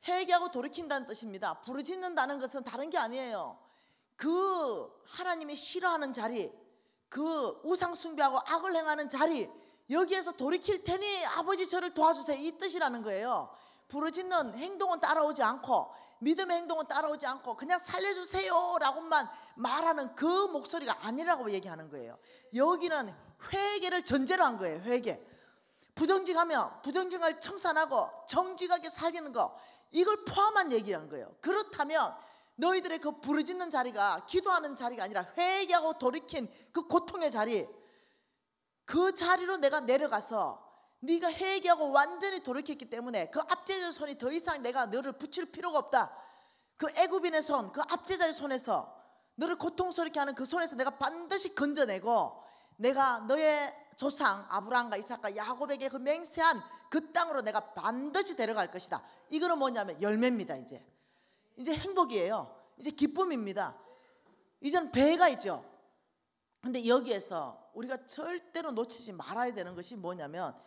회개하고 돌이킨다는 뜻입니다. 부르짖는다는 것은 다른 게 아니에요. 그 하나님이 싫어하는 자리, 그 우상 숭배하고 악을 행하는 자리, 여기에서 돌이킬 테니 아버지 저를 도와주세요, 이 뜻이라는 거예요. 부르짖는 행동은 따라오지 않고, 믿음의 행동은 따라오지 않고 그냥 살려주세요 라고만 말하는 그 목소리가 아니라고 얘기하는 거예요. 여기는 회개를 전제로 한 거예요. 회개. 부정직하면 부정직을 청산하고 정직하게 살리는 거, 이걸 포함한 얘기란 거예요. 그렇다면 너희들의 그 부르짖는 자리가 기도하는 자리가 아니라 회개하고 돌이킨 그 고통의 자리, 그 자리로 내가 내려가서 네가 회개하고 완전히 돌이켰기 때문에 그 압제자의 손이 더 이상 내가 너를 붙일 필요가 없다. 그 애굽인의 손, 그 압제자의 손에서, 너를 고통스럽게 하는 그 손에서 내가 반드시 건져내고, 내가 너의 조상 아브라함과 이삭과 야곱에게 그 맹세한 그 땅으로 내가 반드시 데려갈 것이다. 이거는 뭐냐면 열매입니다. 이제 행복이에요. 이제 기쁨입니다. 이제는 배가 있죠. 근데 여기에서 우리가 절대로 놓치지 말아야 되는 것이 뭐냐면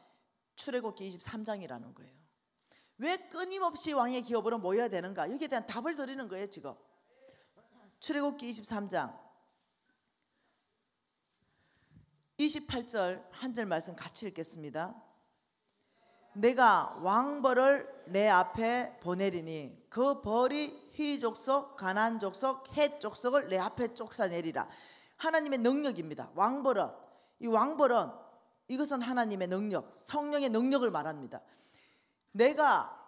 출애굽기 23장이라는 거예요. 왜 끊임없이 왕의 기업으로 모여야 되는가, 여기에 대한 답을 드리는 거예요. 지금 출애굽기 23장 28절 한 절 말씀 같이 읽겠습니다. 내가 왕벌을 내 앞에 보내리니 그 벌이 휘 족속, 가나안 족속, 헷 족속을 내 앞에 쫓아내리라. 하나님의 능력입니다. 왕벌은, 이 왕벌은 이것은 하나님의 능력, 성령의 능력을 말합니다. 내가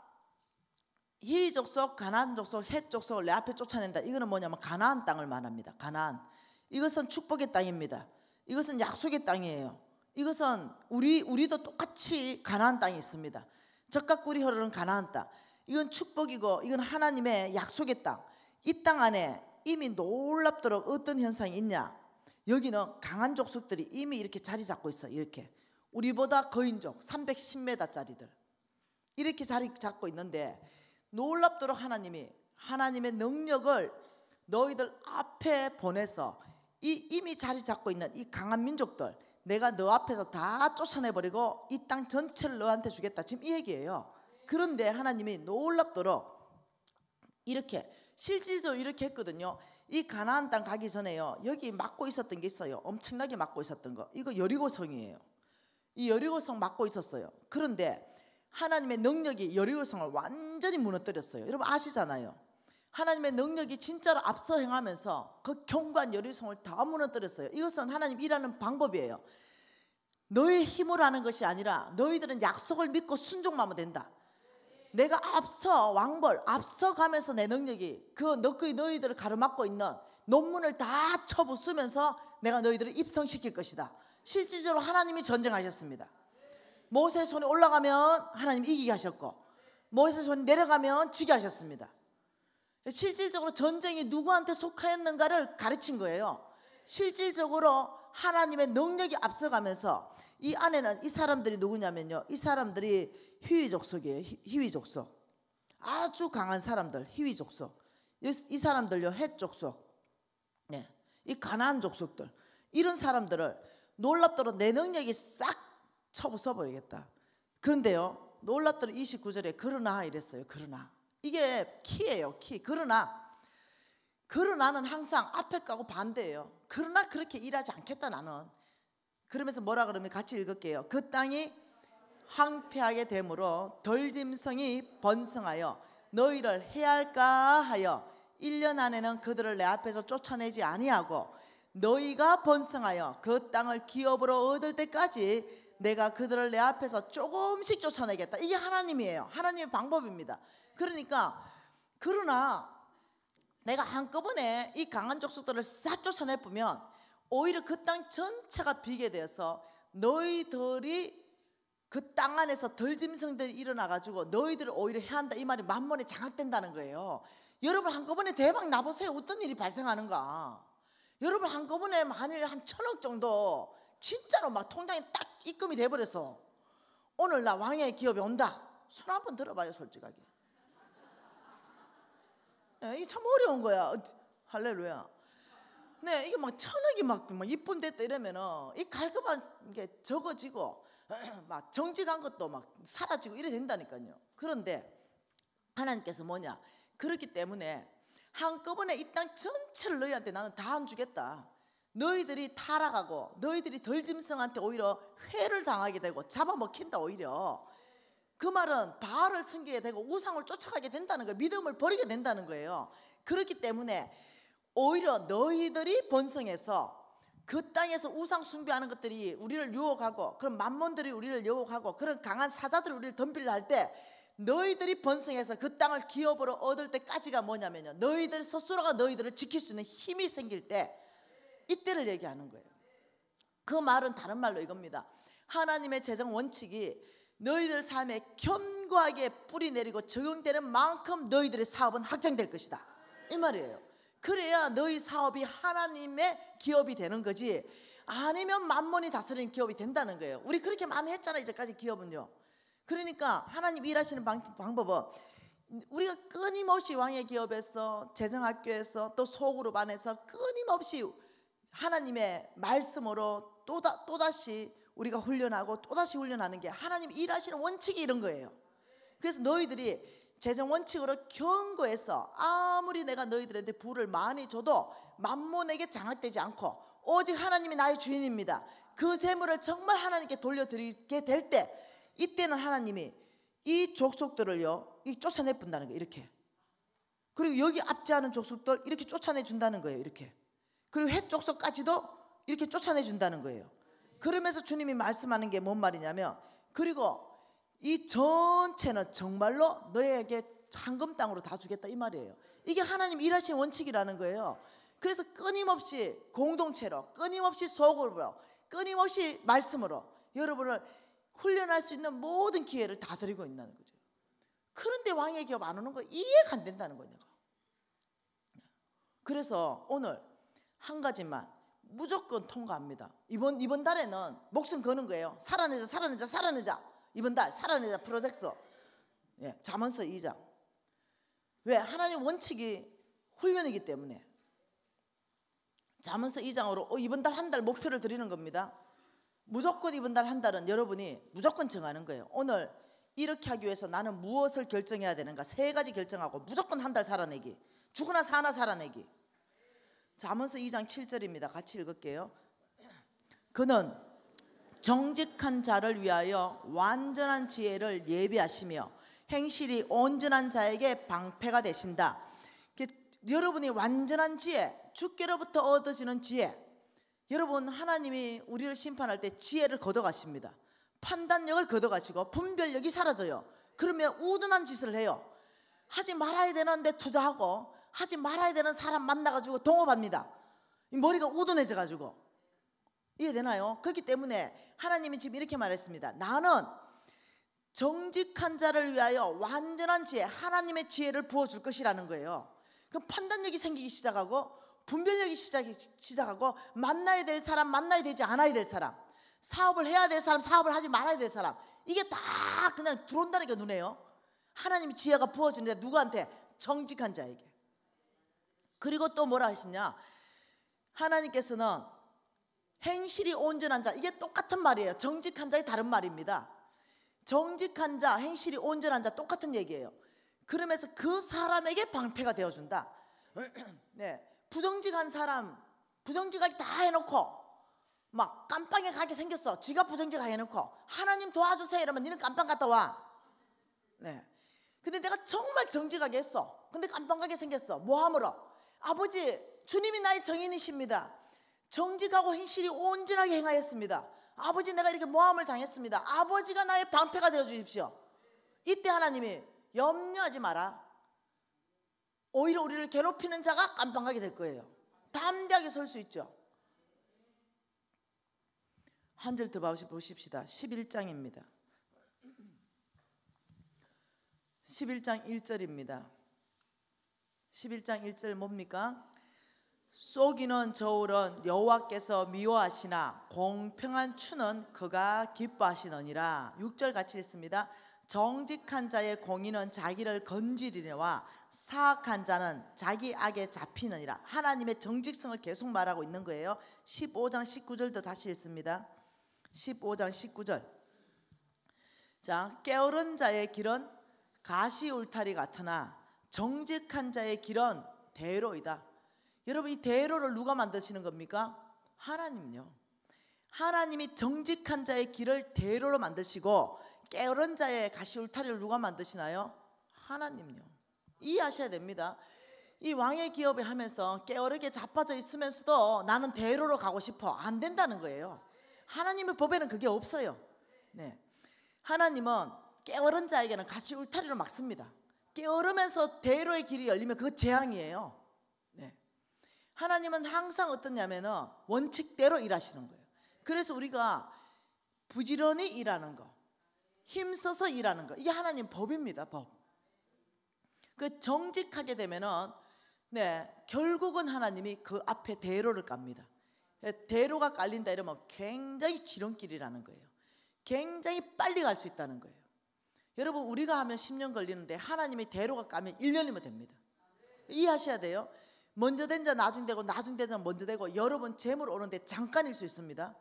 히 족속, 가나안 족속, 헷 족속을 내 앞에 쫓아낸다. 이거는 뭐냐면 가나안 땅을 말합니다. 가나안, 이것은 축복의 땅입니다. 이것은 약속의 땅이에요. 이것은 우리도 똑같이 가나안 땅이 있습니다. 젖과 꿀이 흐르는 가나안 땅, 이건 축복이고 이건 하나님의 약속의 땅. 이 땅 안에 이미 놀랍도록 어떤 현상이 있냐, 여기는 강한 족속들이 이미 이렇게 자리 잡고 있어요. 이렇게 우리보다 거인족 310m짜리들 이렇게 자리 잡고 있는데, 놀랍도록 하나님이 하나님의 능력을 너희들 앞에 보내서 이미 자리 잡고 있는 이 강한 민족들 내가 너 앞에서 다 쫓아내버리고 이 땅 전체를 너한테 주겠다, 지금 이 얘기예요. 그런데 하나님이 놀랍도록 이렇게 실질적으로 이렇게 했거든요. 이 가나안 땅 가기 전에요, 여기 막고 있었던 게 있어요. 엄청나게 막고 있었던 거, 이거 여리고성이에요. 이 여리고성 막고 있었어요. 그런데 하나님의 능력이 여리고성을 완전히 무너뜨렸어요. 여러분 아시잖아요. 하나님의 능력이 진짜로 앞서 행하면서 그 견고한 여리고성을 다 무너뜨렸어요. 이것은 하나님 일하는 방법이에요. 너의 힘으로 하는 것이 아니라 너희들은 약속을 믿고 순종하면 된다. 내가 앞서 왕벌 앞서가면서 내 능력이 너희들을 가로막고 있는 논문을 다 쳐부수면서 내가 너희들을 입성시킬 것이다. 실질적으로 하나님이 전쟁하셨습니다. 모세의 손이 올라가면 하나님이 이기게 하셨고, 모세의 손이 내려가면 지게 하셨습니다. 실질적으로 전쟁이 누구한테 속하였는가를 가르친 거예요. 실질적으로 하나님의 능력이 앞서가면서 이 안에는 이 사람들이 누구냐면요, 이 사람들이 히위 족속이에요. 히위 족속, 아주 강한 사람들, 히위 족속. 이 사람들요, 헷 족속, 네, 이 가나안 족속들, 이런 사람들을 놀랍도록 내 능력이 싹 쳐부숴버리겠다. 그런데요, 놀랍도록 29절에 그러나 이랬어요. 그러나, 이게 키예요, 키. 그러나는 항상 앞에 가고 반대예요. 그러나 그렇게 일하지 않겠다 나는. 그러면서 뭐라 그러면 같이 읽을게요. 그 땅이 황폐하게 되므로 덜짐승이 번성하여 너희를 해할까 하여 1년 안에는 그들을 내 앞에서 쫓아내지 아니하고 너희가 번성하여 그 땅을 기업으로 얻을 때까지 내가 그들을 내 앞에서 조금씩 쫓아내겠다. 이게 하나님이에요. 하나님의 방법입니다. 그러니까 그러나 내가 한꺼번에 이 강한 족속들을 싹 쫓아내보면 오히려 그 땅 전체가 비게 되어서 너희들이 그 땅 안에서 덜짐승들이 일어나가지고 너희들을 오히려 해한다, 이 말이 만mon에 장악된다는 거예요. 여러분 한꺼번에 대박 나보세요. 어떤 일이 발생하는가. 여러분 한꺼번에 만일 한 1,000억 정도 진짜로 막 통장에 딱 입금이 돼버려서 오늘 나 왕의 기업이 온다, 손 한번 들어봐요. 솔직하게 이게 참 어려운 거야. 할렐루야. 네, 이게 막 1,000억이 막 이쁜 됐다 이러면은 이 갈급한 게 적어지고 막 정직한 것도 막 사라지고 이래 된다니까요. 그런데 하나님께서 뭐냐, 그렇기 때문에 한꺼번에 이 땅 전체를 너희한테 나는 다 안 주겠다. 너희들이 타락하고 너희들이 덜짐승한테 오히려 회를 당하게 되고 잡아먹힌다. 오히려 그 말은 바알을 섬기게 되고 우상을 쫓아가게 된다는 거예요. 믿음을 버리게 된다는 거예요. 그렇기 때문에 오히려 너희들이 번성해서 그 땅에서 우상 숭배하는 것들이 우리를 유혹하고 그런 만몬들이 우리를 유혹하고 그런 강한 사자들이 우리를 덤비려 할 때 너희들이 번성해서 그 땅을 기업으로 얻을 때까지가 뭐냐면요, 너희들 스스로가 너희들을 지킬 수 있는 힘이 생길 때, 이때를 얘기하는 거예요. 그 말은 다른 말로 이겁니다. 하나님의 재정 원칙이 너희들 삶에 견고하게 뿌리 내리고 적용되는 만큼 너희들의 사업은 확장될 것이다, 이 말이에요. 그래야 너희 사업이 하나님의 기업이 되는 거지, 아니면 만몬이 다스리는 기업이 된다는 거예요. 우리 그렇게 많이 했잖아요, 이제까지 기업은요. 그러니까 하나님 일하시는 방법은 우리가 끊임없이 왕의 기업에서, 재정학교에서, 또 소그룹 안에서 끊임없이 하나님의 말씀으로 또다시 우리가 훈련하고 또다시 훈련하는 게 하나님 일하시는 원칙이 이런 거예요. 그래서 너희들이 재정 원칙으로 견고해서 아무리 내가 너희들한테 부를 많이 줘도 만몬에게 장악되지 않고 오직 하나님이 나의 주인입니다. 그 재물을 정말 하나님께 돌려드리게 될 때, 이때는 하나님이 이 족속들을요, 쫓아내 분다는 거예요. 이렇게. 그리고 여기 압제하는 족속들 이렇게 쫓아내 준다는 거예요. 이렇게. 그리고 헷 족속까지도 이렇게 쫓아내 준다는 거예요. 그러면서 주님이 말씀하는 게 뭔 말이냐면, 그리고 이 전체는 정말로 너에게 황금 땅으로 다 주겠다, 이 말이에요. 이게 하나님 일하시는 원칙이라는 거예요. 그래서 끊임없이 공동체로, 끊임없이 소그룹으로, 끊임없이 말씀으로 여러분을 훈련할 수 있는 모든 기회를 다 드리고 있다는 거죠. 그런데 왕의 기업 안 오는 거 이해가 안 된다는 거예요, 내가. 그래서 오늘 한 가지만 무조건 통과합니다. 이번 달에는 목숨 거는 거예요. 살아내자. 이번 달 살아내자 프로젝트. 예, 잠언서 2장. 왜? 하나님 원칙이 훈련이기 때문에. 잠언서 2장으로 이번 달 한 달 목표를 드리는 겁니다. 무조건 이번 달 한 달은 여러분이 무조건 정하는 거예요. 오늘 이렇게 하기 위해서 나는 무엇을 결정해야 되는가, 3가지 결정하고 무조건 한 달 살아내기, 죽으나 사나 살아내기. 잠언서 2장 7절입니다. 같이 읽을게요. 그는 정직한 자를 위하여 완전한 지혜를 예비하시며 행실이 온전한 자에게 방패가 되신다. 여러분이 완전한 지혜, 주께로부터 얻어지는 지혜, 여러분 하나님이 우리를 심판할 때 지혜를 걷어가십니다. 판단력을 걷어가시고 분별력이 사라져요. 그러면 우둔한 짓을 해요. 하지 말아야 되는데 투자하고 하지 말아야 되는 사람 만나가지고 동업합니다. 머리가 우둔해져가지고. 이해되나요? 그렇기 때문에 하나님이 지금 이렇게 말했습니다. 나는 정직한 자를 위하여 완전한 지혜, 하나님의 지혜를 부어줄 것이라는 거예요. 그럼 판단력이 생기기 시작하고 분별력이 시작하고 만나야 될 사람 만나야 되지 않아야 될 사람, 사업을 해야 될 사람 사업을 하지 말아야 될 사람, 이게 다 그냥 들어온다는 게 눈에요. 하나님이 지혜가 부어지는데 누구한테? 정직한 자에게. 그리고 또 뭐라 하시냐, 하나님께서는 행실이 온전한 자, 이게 똑같은 말이에요. 정직한 자의 다른 말입니다. 정직한 자, 행실이 온전한 자 똑같은 얘기예요. 그러면서 그 사람에게 방패가 되어준다. 네, 부정직한 사람 부정직하게 다 해놓고 막 깜빵에 가게 생겼어. 지가 부정직하게 해놓고 하나님 도와주세요 이러면 니는 깜빵 갔다 와. 네. 근데 내가 정말 정직하게 했어. 근데 깜빵 가게 생겼어. 뭐하므로? 아버지, 주님이 나의 정인이십니다. 정직하고 행실이 온전하게 행하였습니다. 아버지, 내가 이렇게 모함을 당했습니다. 아버지가 나의 방패가 되어 주십시오. 이때 하나님이 염려하지 마라. 오히려 우리를 괴롭히는 자가 깜빵 가게 될 거예요. 담대하게 설 수 있죠. 한 절 더 보십시다. 11장입니다. 11장 1절입니다. 11장 1절 뭡니까? 쏘기는 저울은 여호와께서 미워하시나 공평한 추는 그가 기뻐하시느니라. 6절 같이 읽습니다. 정직한 자의 공의는 자기를 건지리니와 사악한 자는 자기 악에 잡히느니라. 하나님의 정직성을 계속 말하고 있는 거예요. 15장 19절도 다시 읽습니다. 15장 19절. 자, 게으른 자의 길은 가시 울타리 같으나 정직한 자의 길은 대로이다. 여러분, 이 대로를 누가 만드시는 겁니까? 하나님요. 하나님이 정직한 자의 길을 대로로 만드시고 게으른 자의 가시울타리를 누가 만드시나요? 하나님요. 이해하셔야 됩니다. 이 왕의 기업을 하면서 게으르게 자빠져 있으면서도 나는 대로로 가고 싶어, 안 된다는 거예요. 하나님의 법에는 그게 없어요. 네. 하나님은 게으른 자에게는 가시울타리로 막습니다. 게으르면서 대로의 길이 열리면 그거 재앙이에요. 네. 하나님은 항상 어떠냐면은 원칙대로 일하시는 거예요. 그래서 우리가 부지런히 일하는 거, 힘써서 일하는 거, 이게 하나님 법입니다. 법. 그 정직하게 되면은 결국은 하나님이 그 앞에 대로를 깝니다. 대로가 깔린다 이러면 굉장히 지름길이라는 거예요. 굉장히 빨리 갈 수 있다는 거예요. 여러분, 우리가 하면 10년 걸리는데 하나님이 대로가 까면 1년이면 됩니다. 이해하셔야 돼요. 먼저 된 자 나중 되고 나중 된 자 먼저 되고, 여러분 재물 오는데 잠깐일 수 있습니다.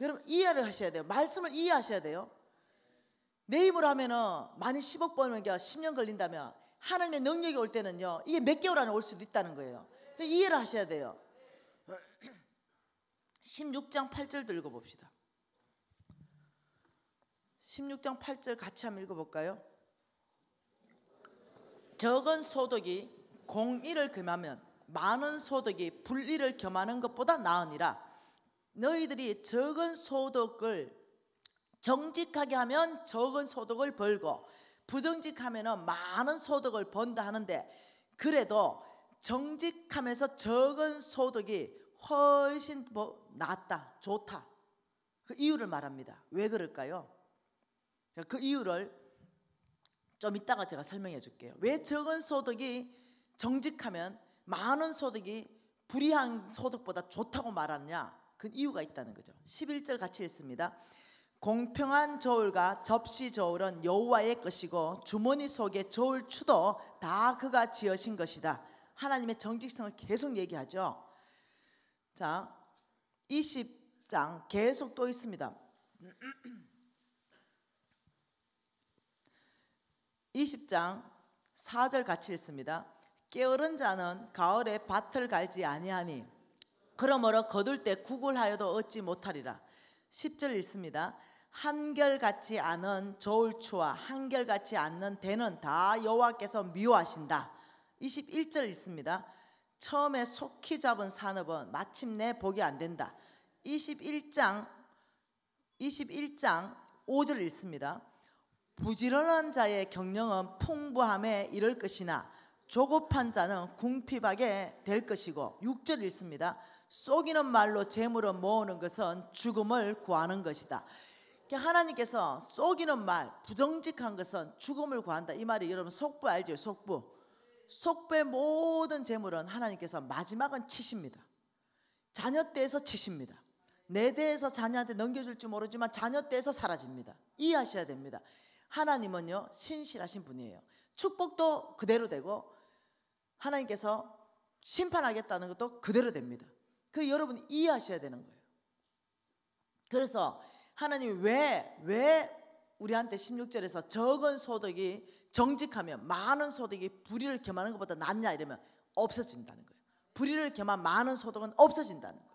여러분 이해를 하셔야 돼요. 말씀을 이해하셔야 돼요. 내 힘으로 하면은 많이 10억 버는 게 10년 걸린다면 하나님의 능력이 올 때는요, 이게 몇 개월 안에 올 수도 있다는 거예요. 이해를 하셔야 돼요. 16장 8절도 읽어봅시다. 16장 8절 같이 한번 읽어볼까요? 적은 소득이 공의를 금하면 많은 소득이 불의를 겸하는 것보다 나으니라. 너희들이 적은 소득을 정직하게 하면 적은 소득을 벌고 부정직하면 많은 소득을 번다 하는데, 그래도 정직하면서 적은 소득이 훨씬 낫다, 좋다. 그 이유를 말합니다. 왜 그럴까요? 그 이유를 좀 이따가 제가 설명해 줄게요. 왜 적은 소득이 정직하면 많은 소득이 불의한 소득보다 좋다고 말하느냐, 그 이유가 있다는 거죠. 11절 같이 읽습니다. 공평한 저울과 접시 저울은 여호와의 것이고 주머니 속의 저울추도 다 그가 지으신 것이다. 하나님의 정직성을 계속 얘기하죠. 자, 20장 계속 또 있습니다. 20장 4절 같이 읽습니다. 게으른 자는 가을에 밭을 갈지 아니하니 그러므로 거둘 때 구걸하여도 얻지 못하리라. 10절 읽습니다. 한결같이 않은 저울추와 한결같이 않는 대는 다 여호와께서 미워하신다. 21절 읽습니다. 처음에 속히 잡은 산업은 마침내 복이 안 된다. 21장 5절 읽습니다. 부지런한 자의 경영은 풍부함에 이를 것이나 조급한 자는 궁핍하게 될 것이고, 6절 읽습니다. 속이는 말로 재물을 모으는 것은 죽음을 구하는 것이다. 하나님께서 속이는 말, 부정직한 것은 죽음을 구한다, 이 말이 여러분 속부 알죠? 속부의 모든 재물은 하나님께서 마지막은 치십니다. 자녀 때에서 치십니다. 내 대에서 자녀한테 넘겨줄지 모르지만 자녀 때에서 사라집니다. 이해하셔야 됩니다. 하나님은요 신실하신 분이에요. 축복도 그대로 되고 하나님께서 심판하겠다는 것도 그대로 됩니다. 그래서 여러분이 이해하셔야 되는 거예요. 그래서 하나님이 왜 우리한테 16절에서 적은 소득이 정직하면 많은 소득이 불의를 겸하는 것보다 낫냐 이러면 없어진다는 거예요. 불의를 겸한 많은 소득은 없어진다는 거예요.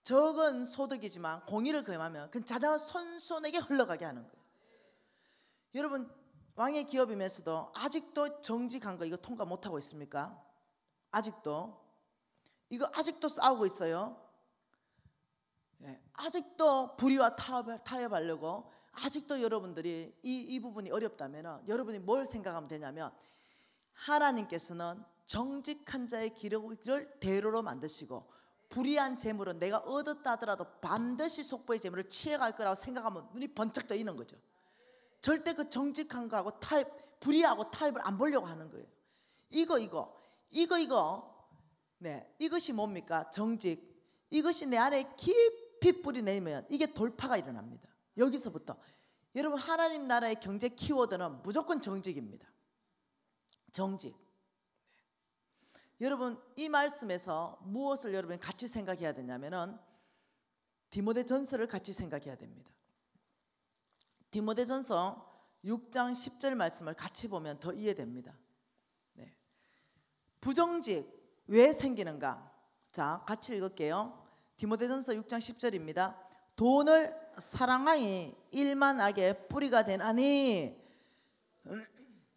적은 소득이지만 공의를 겸하면 그 자녀가 손손에게 흘러가게 하는 거예요. 여러분 왕의 기업이면서도 아직도 정직한 거 이거 통과 못하고 있습니까? 아직도 싸우고 있어요. 아직도 불의와 타협하려고 아직도 여러분들이 이 부분이 어렵다면 여러분이 뭘 생각하면 되냐면, 하나님께서는 정직한 자의 길을 대로로 만드시고 불의한 재물은 내가 얻었다 하더라도 반드시 속보의 재물을 취해갈 거라고 생각하면 눈이 번쩍 뜨이는 거죠. 절대 그 정직한 거하고 불의하고 타협을 안 보려고 하는 거예요. 이것이 뭡니까? 정직. 이것이 내 안에 깊이 뿌리 내리면 이게 돌파가 일어납니다. 여기서부터 여러분 하나님 나라의 경제 키워드는 무조건 정직입니다. 정직. 여러분 이 말씀에서 무엇을 여러분이 같이 생각해야 되냐면은 디모데전서를 같이 생각해야 됩니다. 디모데전서 6장 10절 말씀을 같이 보면 더 이해됩니다. 부정직 왜 생기는가? 자, 같이 읽을게요. 디모데전서 6장 10절입니다. 돈을 사랑하니 일만 악의 뿌리가 되나니.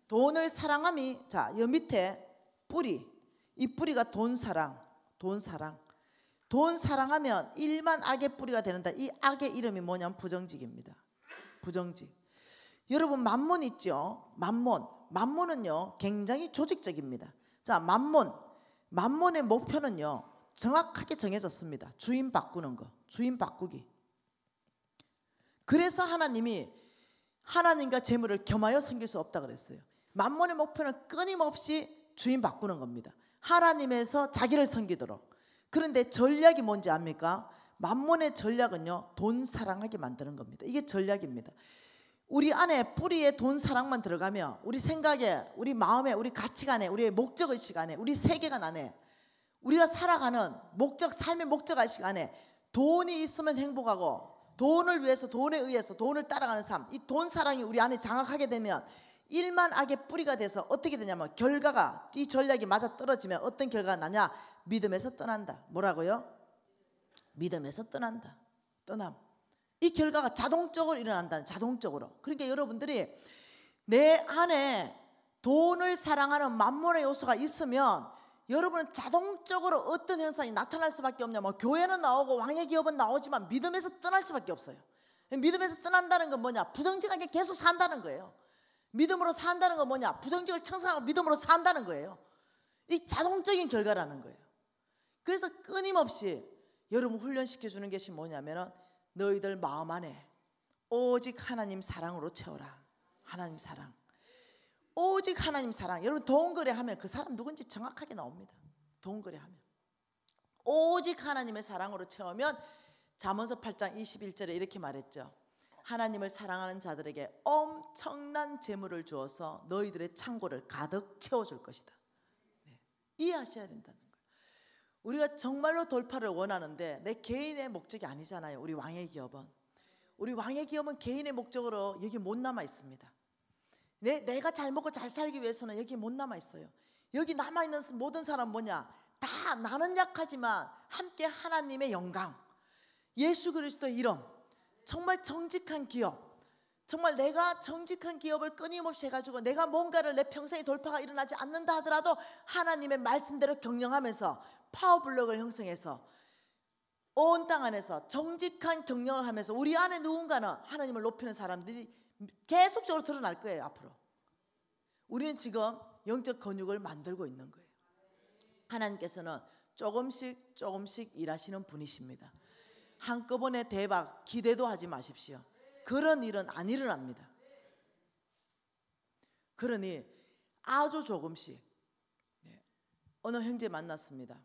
돈을 사랑함이, 자, 여 밑에 뿌리, 이 뿌리가 돈 사랑. 돈 사랑하면 일만 악의 뿌리가 되는다. 이 악의 이름이 뭐냐면 부정직입니다. 부정직. 여러분 만몬 있죠? 만몬은요 굉장히 조직적입니다. 자, 만몬의 목표는요 정확하게 정해졌습니다. 주인 바꾸는 거, 주인 바꾸기. 그래서 하나님이 하나님과 재물을 겸하여 섬길 수 없다 그랬어요. 만몬의 목표는 끊임없이 주인 바꾸는 겁니다. 하나님에서 자기를 섬기도록. 그런데 전략이 뭔지 압니까? 만몬의 전략은요 돈 사랑하게 만드는 겁니다. 이게 전략입니다. 우리 안에 뿌리에 돈 사랑만 들어가면 우리 생각에, 우리 마음에, 우리 가치관에, 우리의 목적의식 안에, 우리 세계관 안에, 우리가 살아가는 목적, 삶의 목적의식 안에 돈이 있으면 행복하고, 돈을 위해서, 돈에 의해서 돈을 따라가는 삶, 이 돈 사랑이 우리 안에 장악하게 되면 일만 악의 뿌리가 돼서 어떻게 되냐면 결과가, 이 전략이 맞아 떨어지면 어떤 결과가 나냐? 믿음에서 떠난다. 뭐라고요? 믿음에서 떠난다. 떠남. 이 결과가 자동적으로 일어난다는, 자동적으로. 그러니까 여러분들이 내 안에 돈을 사랑하는 만몬의 요소가 있으면 여러분은 자동적으로 어떤 현상이 나타날 수밖에 없냐면, 교회는 나오고 왕의 기업은 나오지만 믿음에서 떠날 수밖에 없어요. 믿음에서 떠난다는 건 뭐냐? 부정직하게 계속 산다는 거예요. 믿음으로 산다는 건 뭐냐? 부정직을 청산하고 믿음으로 산다는 거예요. 이 자동적인 결과라는 거예요. 그래서 끊임없이 여러분 훈련시켜주는 것이 뭐냐면은 너희들 마음 안에 오직 하나님 사랑으로 채워라. 하나님 사랑. 오직 하나님 사랑. 여러분 돈 거래하면 그 사람 누군지 정확하게 나옵니다. 돈 거래하면 오직 하나님의 사랑으로 채우면, 잠언서 8장 21절에 이렇게 말했죠. 하나님을 사랑하는 자들에게 엄청난 재물을 주어서 너희들의 창고를 가득 채워줄 것이다. 네. 이해하셔야 된다는 거예요. 우리가 정말로 돌파를 원하는데 내 개인의 목적이 아니잖아요. 우리 왕의 기업은. 우리 왕의 기업은 개인의 목적으로 여기 못 남아 있습니다. 내가 잘 먹고 잘 살기 위해서는 여기 못 남아 있어요. 여기 남아있는 모든 사람 뭐냐? 다 나는 약하지만 함께 하나님의 영광, 예수 그리스도의 이름, 정말 정직한 기업, 정말 내가 정직한 기업을 끊임없이 해가지고 내가 뭔가를 내 평생에 돌파가 일어나지 않는다 하더라도 하나님의 말씀대로 경영하면서 파워블록을 형성해서 온 땅 안에서 정직한 경영을 하면서 우리 안에 누군가는 하나님을 높이는 사람들이 계속적으로 드러날 거예요. 앞으로 우리는 지금 영적 근육을 만들고 있는 거예요. 하나님께서는 조금씩 일하시는 분이십니다. 한꺼번에 대박 기대도 하지 마십시오. 그런 일은 안 일어납니다. 그러니 아주 조금씩. 어느 형제 만났습니다.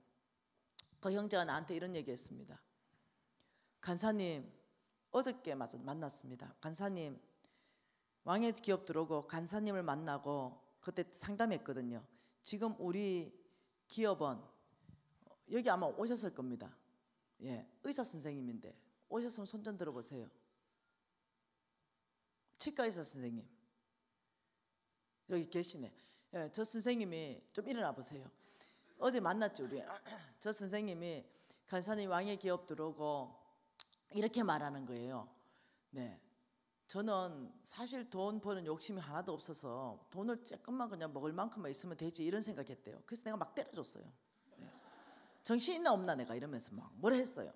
그 형제가 나한테 이런 얘기했습니다. 간사님, 어저께 만났습니다. 간사님, 왕의 기업 들어오고 간사님을 만나고 그때 상담했거든요. 지금 우리 기업은, 여기 아마 오셨을 겁니다. 예, 의사 선생님인데 오셨으면 손 좀 들어보세요. 치과 의사 선생님 여기 계시네. 예, 저 선생님이 좀 일어나 보세요. 어제 만났죠 우리. 저 선생님이 간사님 왕의 기업 들어오고 이렇게 말하는 거예요. 네, 저는 사실 돈 버는 욕심이 하나도 없어서 돈을 조금만 그냥 먹을 만큼만 있으면 되지 이런 생각했대요. 그래서 내가 막 때려줬어요. 네. 정신 있나 없나 내가 이러면서 막 뭐라 했어요.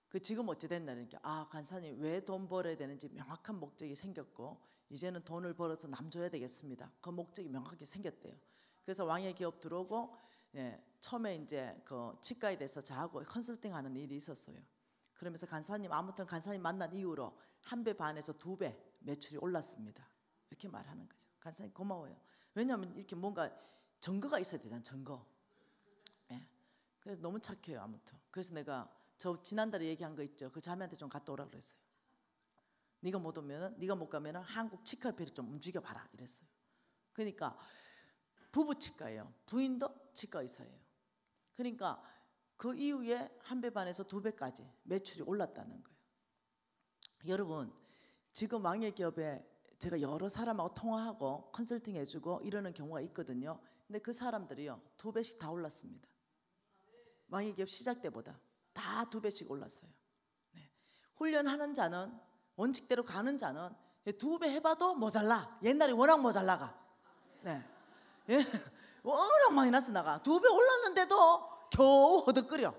그 지금 어찌 됐나 이렇게, 아 간사님 왜 돈 벌어야 되는지 명확한 목적이 생겼고 이제는 돈을 벌어서 남 줘야 되겠습니다. 그 목적이 명확하게 생겼대요. 그래서 왕의 기업 들어오고, 예, 처음에 이제 그 치과에 대해서 저하고 컨설팅하는 일이 있었어요. 그러면서 간사님, 아무튼 간사님 만난 이후로 1배 반에서 2배 매출이 올랐습니다. 이렇게 말하는 거죠. 간사님 고마워요. 왜냐하면 이렇게 뭔가 증거가 있어야 되잖아요. 증거. 예. 그래서 너무 착해요. 아무튼 그래서 내가 저 지난달에 얘기한 거 있죠. 그 자매한테 좀 갔다 오라 그랬어요. 네가 못 오면은, 네가 못 가면은 한국 치과협회를 좀 움직여 봐라 이랬어요. 그러니까 부부 치과예요. 부인도 치과 의사예요. 그러니까 그 이후에 1배 반에서 2배까지 매출이 올랐다는 거예요. 여러분 지금 왕의 기업에 제가 여러 사람하고 통화하고 컨설팅 해주고 이러는 경우가 있거든요. 근데 그 사람들이요 2배씩 다 올랐습니다. 왕의 기업 시작 때보다 다 2배씩 올랐어요. 네. 훈련하는 자는, 원칙대로 가는 자는 2배 해봐도 모자라. 옛날에 워낙 모자라가. 네. 예. 워낙 많이 났어 나가. 2배 올랐는데도 겨우 허덕거려.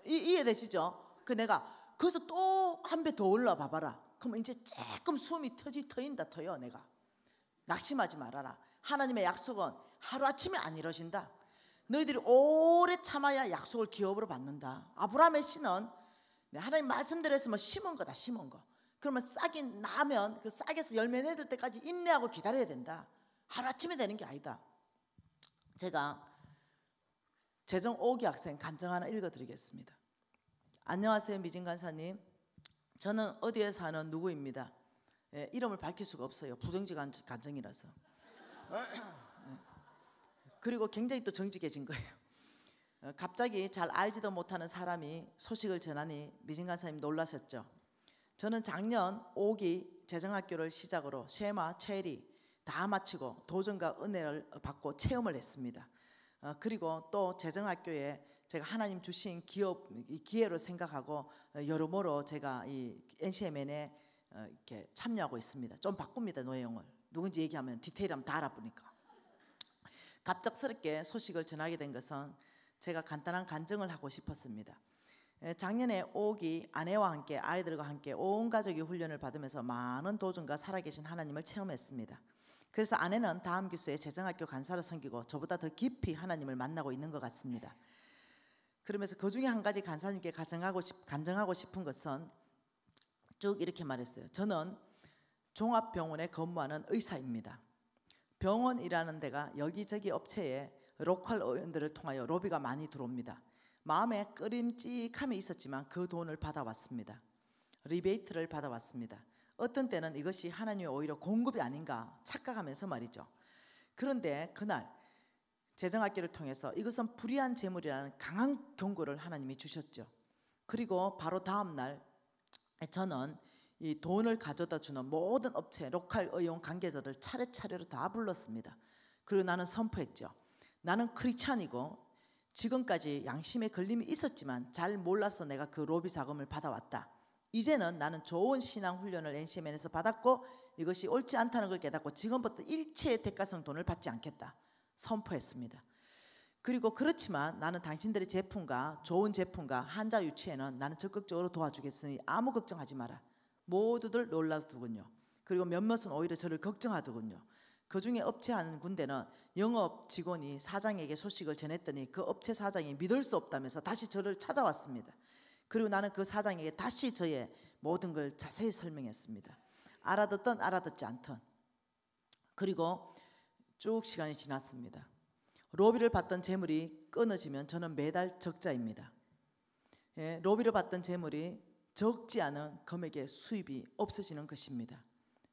이해되시죠? 내가 거기서 또 한 배 더 올라 봐봐라. 그러면 이제 조금 숨이 터인다 내가. 낙심하지 말아라. 하나님의 약속은 하루아침에 안 이루어진다. 너희들이 오래 참아야 약속을 기업으로 받는다. 아브라함의 씨는 하나님 말씀대로 했으면 심은 거다. 심은 거. 그러면 싹이 나면 그 싹에서 열매 내릴 때까지 인내하고 기다려야 된다. 하루아침에 되는 게 아니다. 제가 재정 5기 학생 간증 하나 읽어드리겠습니다. 안녕하세요 미진 간사님. 저는 어디에 사는 누구입니다. 예, 이름을 밝힐 수가 없어요. 부정직 간증이라서. 그리고 굉장히 또 정직해진 거예요. 갑자기 잘 알지도 못하는 사람이 소식을 전하니 미진 간사님 놀라셨죠. 저는 작년 5기 재정학교를 시작으로 쉐마, 체리 다 마치고 도전과 은혜를 받고 체험을 했습니다. 그리고 또 재정학교에 제가 하나님 주신 기회로 생각하고 여러모로 제가 이 NCMN에 이렇게 참여하고 있습니다. 좀 바꿉니다. 내용을 누군지 얘기하면 디테일하면 다 알아보니까. 갑작스럽게 소식을 전하게 된 것은 제가 간단한 간증을 하고 싶었습니다. 작년에 5기 아내와 함께 아이들과 함께 온 가족이 훈련을 받으면서 많은 도전과 살아계신 하나님을 체험했습니다. 그래서 아내는 다음 기수에 재정학교 간사로 섬기고 저보다 더 깊이 하나님을 만나고 있는 것 같습니다. 그러면서 그 중에 한 가지 간사님께 간증하고 싶은 것은 쭉 이렇게 말했어요. 저는 종합병원에 근무하는 의사입니다. 병원이라는 데가 여기저기 업체에 로컬 의원들을 통하여 로비가 많이 들어옵니다. 마음에 꺼림칙함이 있었지만 그 돈을 받아왔습니다. 리베이트를 받아왔습니다. 어떤 때는 이것이 하나님의 오히려 공급이 아닌가 착각하면서 말이죠. 그런데 그날 재정학교를 통해서 이것은 불의한 재물이라는 강한 경고를 하나님이 주셨죠. 그리고 바로 다음 날 저는 이 돈을 가져다 주는 모든 업체, 로컬 의용 관계자들 차례차례로 다 불렀습니다. 그리고 나는 선포했죠. 나는 크리스찬이고 지금까지 양심의 걸림이 있었지만 잘 몰라서 내가 그 로비 자금을 받아왔다. 이제는 나는 좋은 신앙 훈련을 NCMN에서 받았고 이것이 옳지 않다는 걸 깨닫고 지금부터 일체의 대가성 돈을 받지 않겠다. 선포했습니다. 그리고 그렇지만 나는 당신들의 제품과 좋은 제품과 환자 유치에는 나는 적극적으로 도와주겠으니 아무 걱정하지 마라. 모두들 놀라더군요. 그리고 몇몇은 오히려 저를 걱정하더군요. 그 중에 업체 한 군데는 영업 직원이 사장에게 소식을 전했더니 그 업체 사장이 믿을 수 없다면서 다시 저를 찾아왔습니다. 그리고 나는 그 사장에게 다시 저의 모든 걸 자세히 설명했습니다. 알아듣든 알아듣지 않든. 그리고 쭉 시간이 지났습니다. 로비를 받던 재물이 끊어지면 저는 매달 적자입니다. 예, 로비를 받던 재물이 적지 않은 금액의 수입이 없어지는 것입니다.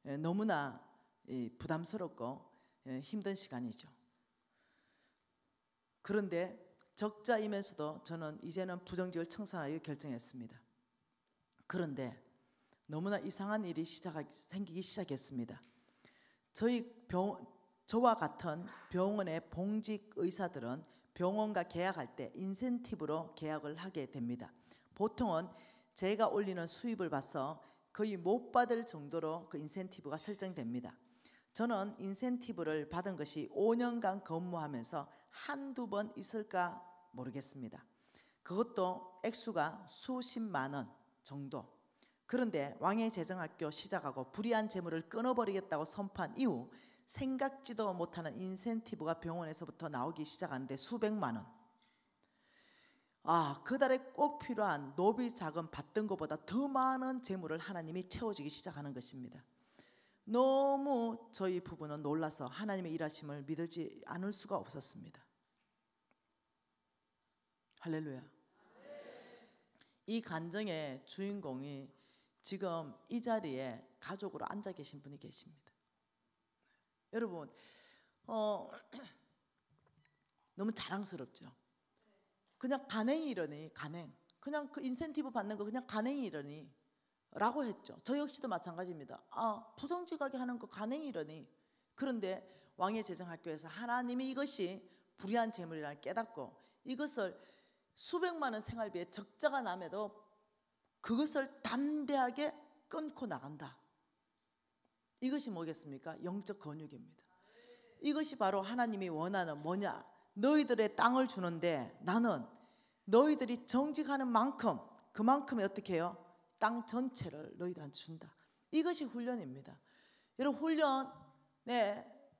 예, 너무나 부담스럽고 힘든 시간이죠. 그런데 적자이면서도 저는 이제는 부정직을 청산하기로 결정했습니다. 그런데 너무나 이상한 일이 생기기 시작했습니다. 저와 같은 병원의 봉직 의사들은 병원과 계약할 때 인센티브로 계약을 하게 됩니다. 보통은 제가 올리는 수입을 봐서 거의 못 받을 정도로 그 인센티브가 설정됩니다. 저는 인센티브를 받은 것이 5년간 근무하면서 한두 번 있을까 모르겠습니다. 그것도 액수가 수십만 원 정도. 그런데 왕의 재정학교 시작하고 불의한 재물을 끊어버리겠다고 선포한 이후 생각지도 못하는 인센티브가 병원에서부터 나오기 시작하는데 수백만 원. 그달에 꼭 필요한 노비 자금 받던 것보다 더 많은 재물을 하나님이 채워주기 시작하는 것입니다. 너무 저희 부부는 놀라서 하나님의 일하심을 믿지 않을 수가 없었습니다. 할렐루야. 이 간증의 주인공이 지금 이 자리에 가족으로 앉아 계신 분이 계십니다. 여러분 너무 자랑스럽죠. 그냥 간행이 이러니 그냥 그 인센티브 받는 거 그냥 간행이 이러니 라고 했죠. 저 역시도 마찬가지입니다. 부정직하게 하는 거 간행이 이러니. 그런데 왕의 재정학교에서 하나님이 이것이 불의한 재물이라는 깨닫고 이것을 수백만 원 생활비에 적자가 남에도 그것을 담대하게 끊고 나간다. 이것이 뭐겠습니까? 영적 건육입니다. 이것이 바로 하나님이 원하는 뭐냐? 너희들의 땅을 주는데 나는 너희들이 정직하는 만큼 그만큼에 어떻게 해요? 땅 전체를 너희들한테 준다. 이것이 훈련입니다. 여러분 훈련,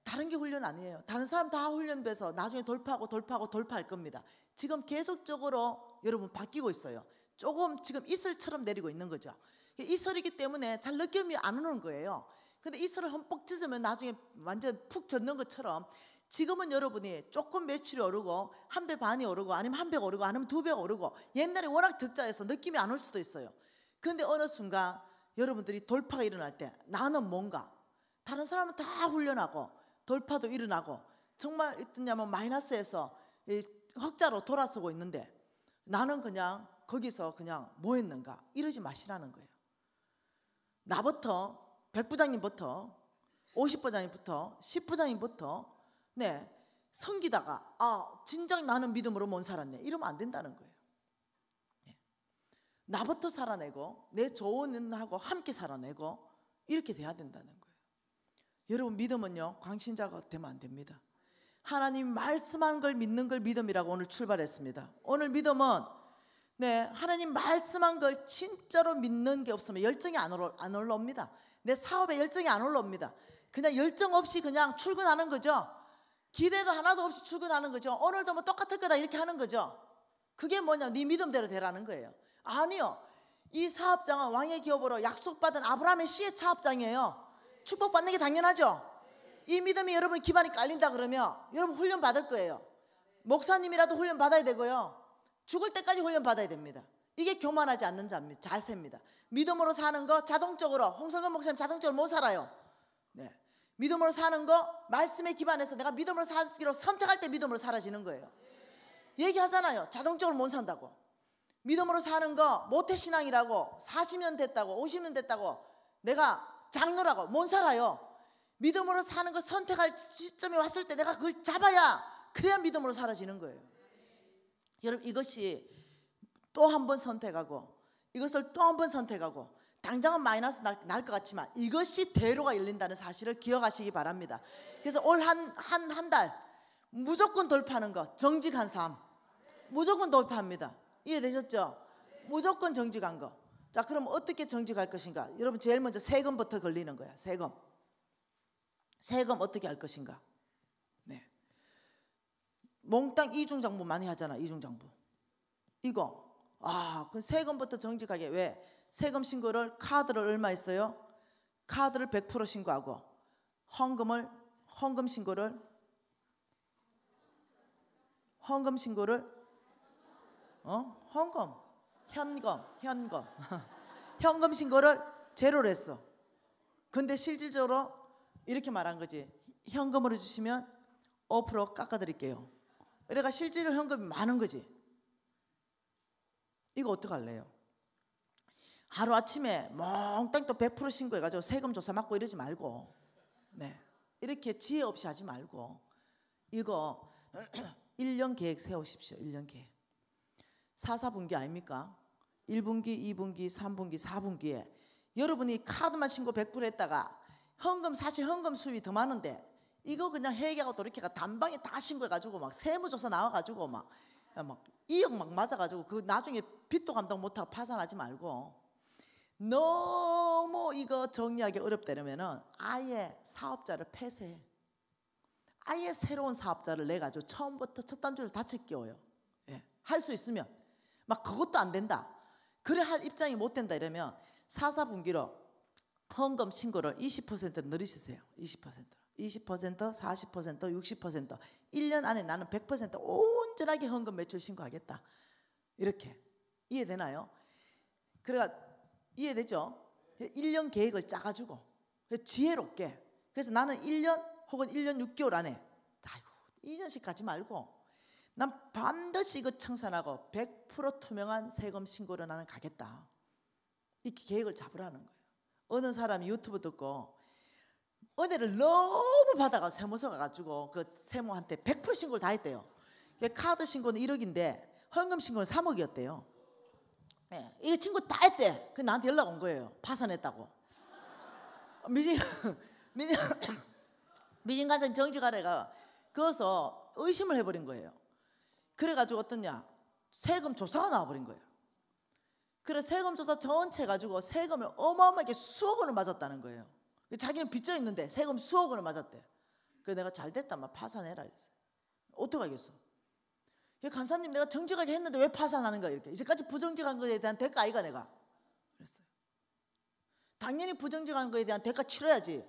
다른 게 훈련 아니에요. 다른 사람 다 훈련돼서 나중에 돌파할 겁니다. 지금 계속적으로 여러분 바뀌고 있어요. 조금 지금 이슬처럼 내리고 있는 거죠. 이슬이기 때문에 잘 느낌이 안 오는 거예요. 근데 이슬을 흠뻑 찢으면 나중에 완전 푹 젖는 것처럼 지금은 여러분이 조금 매출이 오르고 1배 반이 오르고 아니면 1배가 오르고 아니면 2배가 오르고 옛날에 워낙 적자여서 느낌이 안 올 수도 있어요. 그런데 어느 순간 여러분들이 돌파가 일어날 때 나는 뭔가 다른 사람은 다 훈련하고 돌파도 일어나고 정말 있냐면 마이너스에서 흑자로 돌아서고 있는데 나는 그냥 거기서 그냥 뭐 했는가 이러지 마시라는 거예요. 나부터 100부장님부터 50부장님부터 10부장님부터 섬기다가 진작 나는 믿음으로 못 살았네 이러면 안 된다는 거예요. 나부터 살아내고 내 조언하고 함께 살아내고 이렇게 돼야 된다는 거예요. 여러분 믿음은요 광신자가 되면 안 됩니다. 하나님 말씀한 걸 믿는 걸 믿음이라고 오늘 출발했습니다. 오늘 믿음은 하나님 말씀한 걸 진짜로 믿는 게 없으면 열정이 안 올라옵니다. 내 사업에 열정이 안 올라옵니다. 그냥 열정 없이 그냥 출근하는 거죠. 기대도 하나도 없이 출근하는 거죠. 오늘도 뭐 똑같을 거다 이렇게 하는 거죠. 그게 뭐냐? 네 믿음대로 되라는 거예요. 아니요. 이 사업장은 왕의 기업으로 약속받은 아브라함의 씨의 사업장이에요. 축복받는 게 당연하죠. 이 믿음이 여러분 기반이 깔린다 그러면 여러분 훈련 받을 거예요. 목사님이라도 훈련 받아야 되고요. 죽을 때까지 훈련 받아야 됩니다. 이게 교만하지 않는 자세입니다. 믿음으로 사는 거 자동적으로 홍성근 목사님 자동적으로 못 살아요. 믿음으로 사는 거 말씀에 기반해서 내가 믿음으로 살기로 선택할 때 믿음으로 사라지는 거예요. 얘기하잖아요. 자동적으로 못 산다고. 믿음으로 사는 거 모태신앙이라고 40년 됐다고 50년 됐다고 내가 장로라고 못 살아요. 믿음으로 사는 거 선택할 시점이 왔을 때 내가 그걸 잡아야 그래야 믿음으로 사라지는 거예요. 여러분 이것이 또 한 번 선택하고 이것을 또 한 번 선택하고 당장은 마이너스 날 것 같지만 이것이 대로가 열린다는 사실을 기억하시기 바랍니다. 그래서 올 한 달 무조건 돌파하는 것, 정직한 삶 무조건 돌파합니다. 이해되셨죠? 무조건 정직한 거. 자, 그럼 어떻게 정직할 것인가? 여러분 제일 먼저 세금부터 걸리는 거야. 세금 어떻게 할 것인가? 몽땅 이중장부 많이 하잖아. 이중장부 이거 그 세금부터 정직하게. 왜? 세금 신고를 카드를 얼마 했어요? 카드를 100% 신고하고 헌금 신고를 현금 신고를 제로로 했어. 근데 실질적으로 이렇게 말한 거지. 현금으로 주시면 5% 깎아드릴게요. 그러니까 실제로 현금이 많은 거지. 이거 어떡할래요? 하루아침에 몽땅 또 100% 신고해가지고 세금 조사 받고 이러지 말고 이렇게 지혜 없이 하지 말고 이거 1년 계획 세우십시오. 1년 계획. 4분기 아닙니까? 1분기, 2분기, 3분기, 4분기에 여러분이 카드만 신고 100% 했다가 사실 현금 수입이 더 많은데 이거 그냥 회계하고 돌이켜가 단방에 다 신고해가지고 막 세무조사 나와가지고 막 2억 막 맞아가지고 그 나중에 빚도 감당 못하고 파산하지 말고 너무 이거 정리하기 어렵다 이러면은 아예 사업자를 폐쇄해. 아예 새로운 사업자를 내가지고 처음부터 첫 단추를 닫혀 끼워요. 할 수 있으면 막 그것도 안 된다. 그래 할 입장이 못 된다 이러면 4분기로 헌금 신고를 20% 늘리시세요. 20%, 40%, 60%. 1년 안에 나는 100% 온전하게 헌금 매출 신고하겠다. 이렇게 이해되나요? 그러니까 이해되죠? 1년 계획을 짜가지고 지혜롭게. 그래서 나는 1년 혹은 1년 6개월 안에 2년씩 가지 말고 난 반드시 이거 청산하고 100% 투명한 세금 신고를 나는 가겠다. 이렇게 계획을 잡으라는 거예요. 어느 사람이 유튜브 듣고 은혜를 너무 받아가 세무서 가가지고 그 세무한테 100% 신고를 다 했대요. 카드 신고는 1억인데 헌금 신고는 3억이었대요. 예, 이거 친구 다 했대. 그 나한테 연락 온 거예요. 파산했다고. 미진 간사님 정직하래가 그어서 의심을 해버린 거예요. 그래가지고 어떠냐, 세금 조사가 나와버린 거예요. 그래 세금 조사 전체 가지고 세금을 어마어마하게 수억 원을 맞았다는 거예요. 자기는 빚져 있는데 세금 수억 원을 맞았대. 그래서 내가 잘 됐다, 막 파산해라 이랬어요. 어떡하겠어? 간사님 내가 정직하게 했는데 왜 파산하는 거야 이렇게. 이제까지 부정직한 거에 대한 대가 아이가 내가 그랬어요. 당연히 부정직한 거에 대한 대가 치러야지.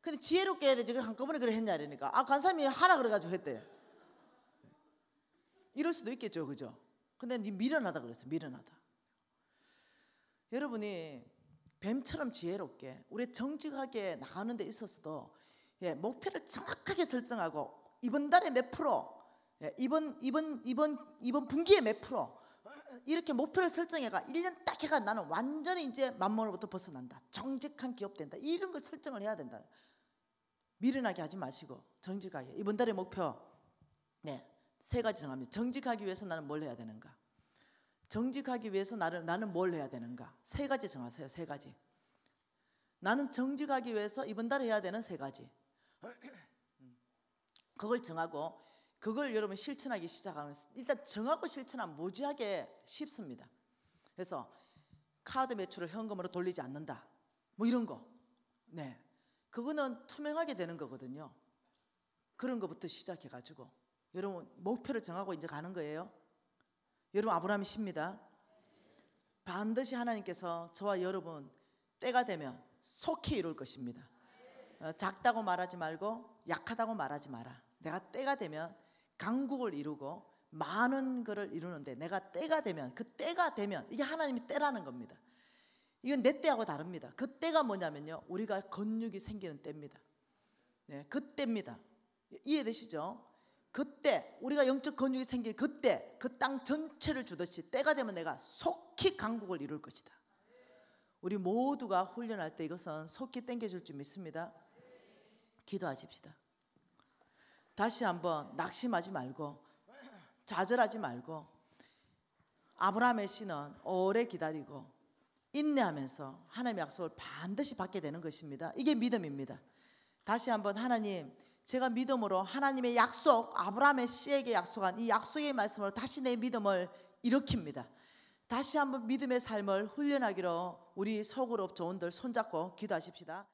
근데 지혜롭게 해야 되지. 한꺼번에 그래 했냐 이러니까 간사님이 하라 그래가지고 했대. 이럴 수도 있겠죠, 그죠? 근데 네 미련하다 그랬어요. 미련하다. 여러분이 뱀처럼 지혜롭게 우리 정직하게 나가는 데 있어서도 목표를 정확하게 설정하고 이번 달에 몇 프로, 이번 분기에 몇 프로 이렇게 목표를 설정해가 1년 딱 해가 나는 완전히 이제 만mon으로부터 벗어난다, 정직한 기업 된다, 이런 걸 설정을 해야 된다. 미련하게 하지 마시고 정직하게. 이번 달의 목표 3가지 정합니다. 정직하기 위해서 나는 뭘 해야 되는가, 정직하기 위해서 나는 뭘 해야 되는가. 3가지 정하세요. 3가지. 나는 정직하기 위해서 이번 달에 해야 되는 3가지. 그걸 정하고 그걸 여러분 실천하기 시작하면, 일단 정하고 실천하면 무지하게 쉽습니다. 그래서 카드 매출을 현금으로 돌리지 않는다, 뭐 이런 거. 그거는 투명하게 되는 거거든요. 그런 거부터 시작해가지고 여러분 목표를 정하고 이제 가는 거예요. 여러분 아브라함이십니다. 반드시 하나님께서 저와 여러분 때가 되면 속히 이룰 것입니다. 작다고 말하지 말고 약하다고 말하지 마라. 내가 때가 되면 강국을 이루고 많은 것을 이루는데, 내가 때가 되면, 그 때가 되면, 이게 하나님이 때라는 겁니다. 이건 내 때하고 다릅니다. 그 때가 뭐냐면요, 우리가 건육이 생기는 때입니다. 그 때입니다. 이해되시죠? 그때 우리가 영적 건육이 생길 그때 그 땅 전체를 주듯이 때가 되면 내가 속히 강국을 이룰 것이다. 우리 모두가 훈련할 때 이것은 속히 땡겨줄 줄 믿습니다. 기도하십시다. 다시 한번 낙심하지 말고 좌절하지 말고, 아브라함의 씨는 오래 기다리고 인내하면서 하나님의 약속을 반드시 받게 되는 것입니다. 이게 믿음입니다. 다시 한번, 하나님, 제가 믿음으로 하나님의 약속, 아브라함의 씨에게 약속한 이 약속의 말씀으로 다시 내 믿음을 일으킵니다. 다시 한번 믿음의 삶을 훈련하기로 우리 소그룹 조원들 손잡고 기도하십시다.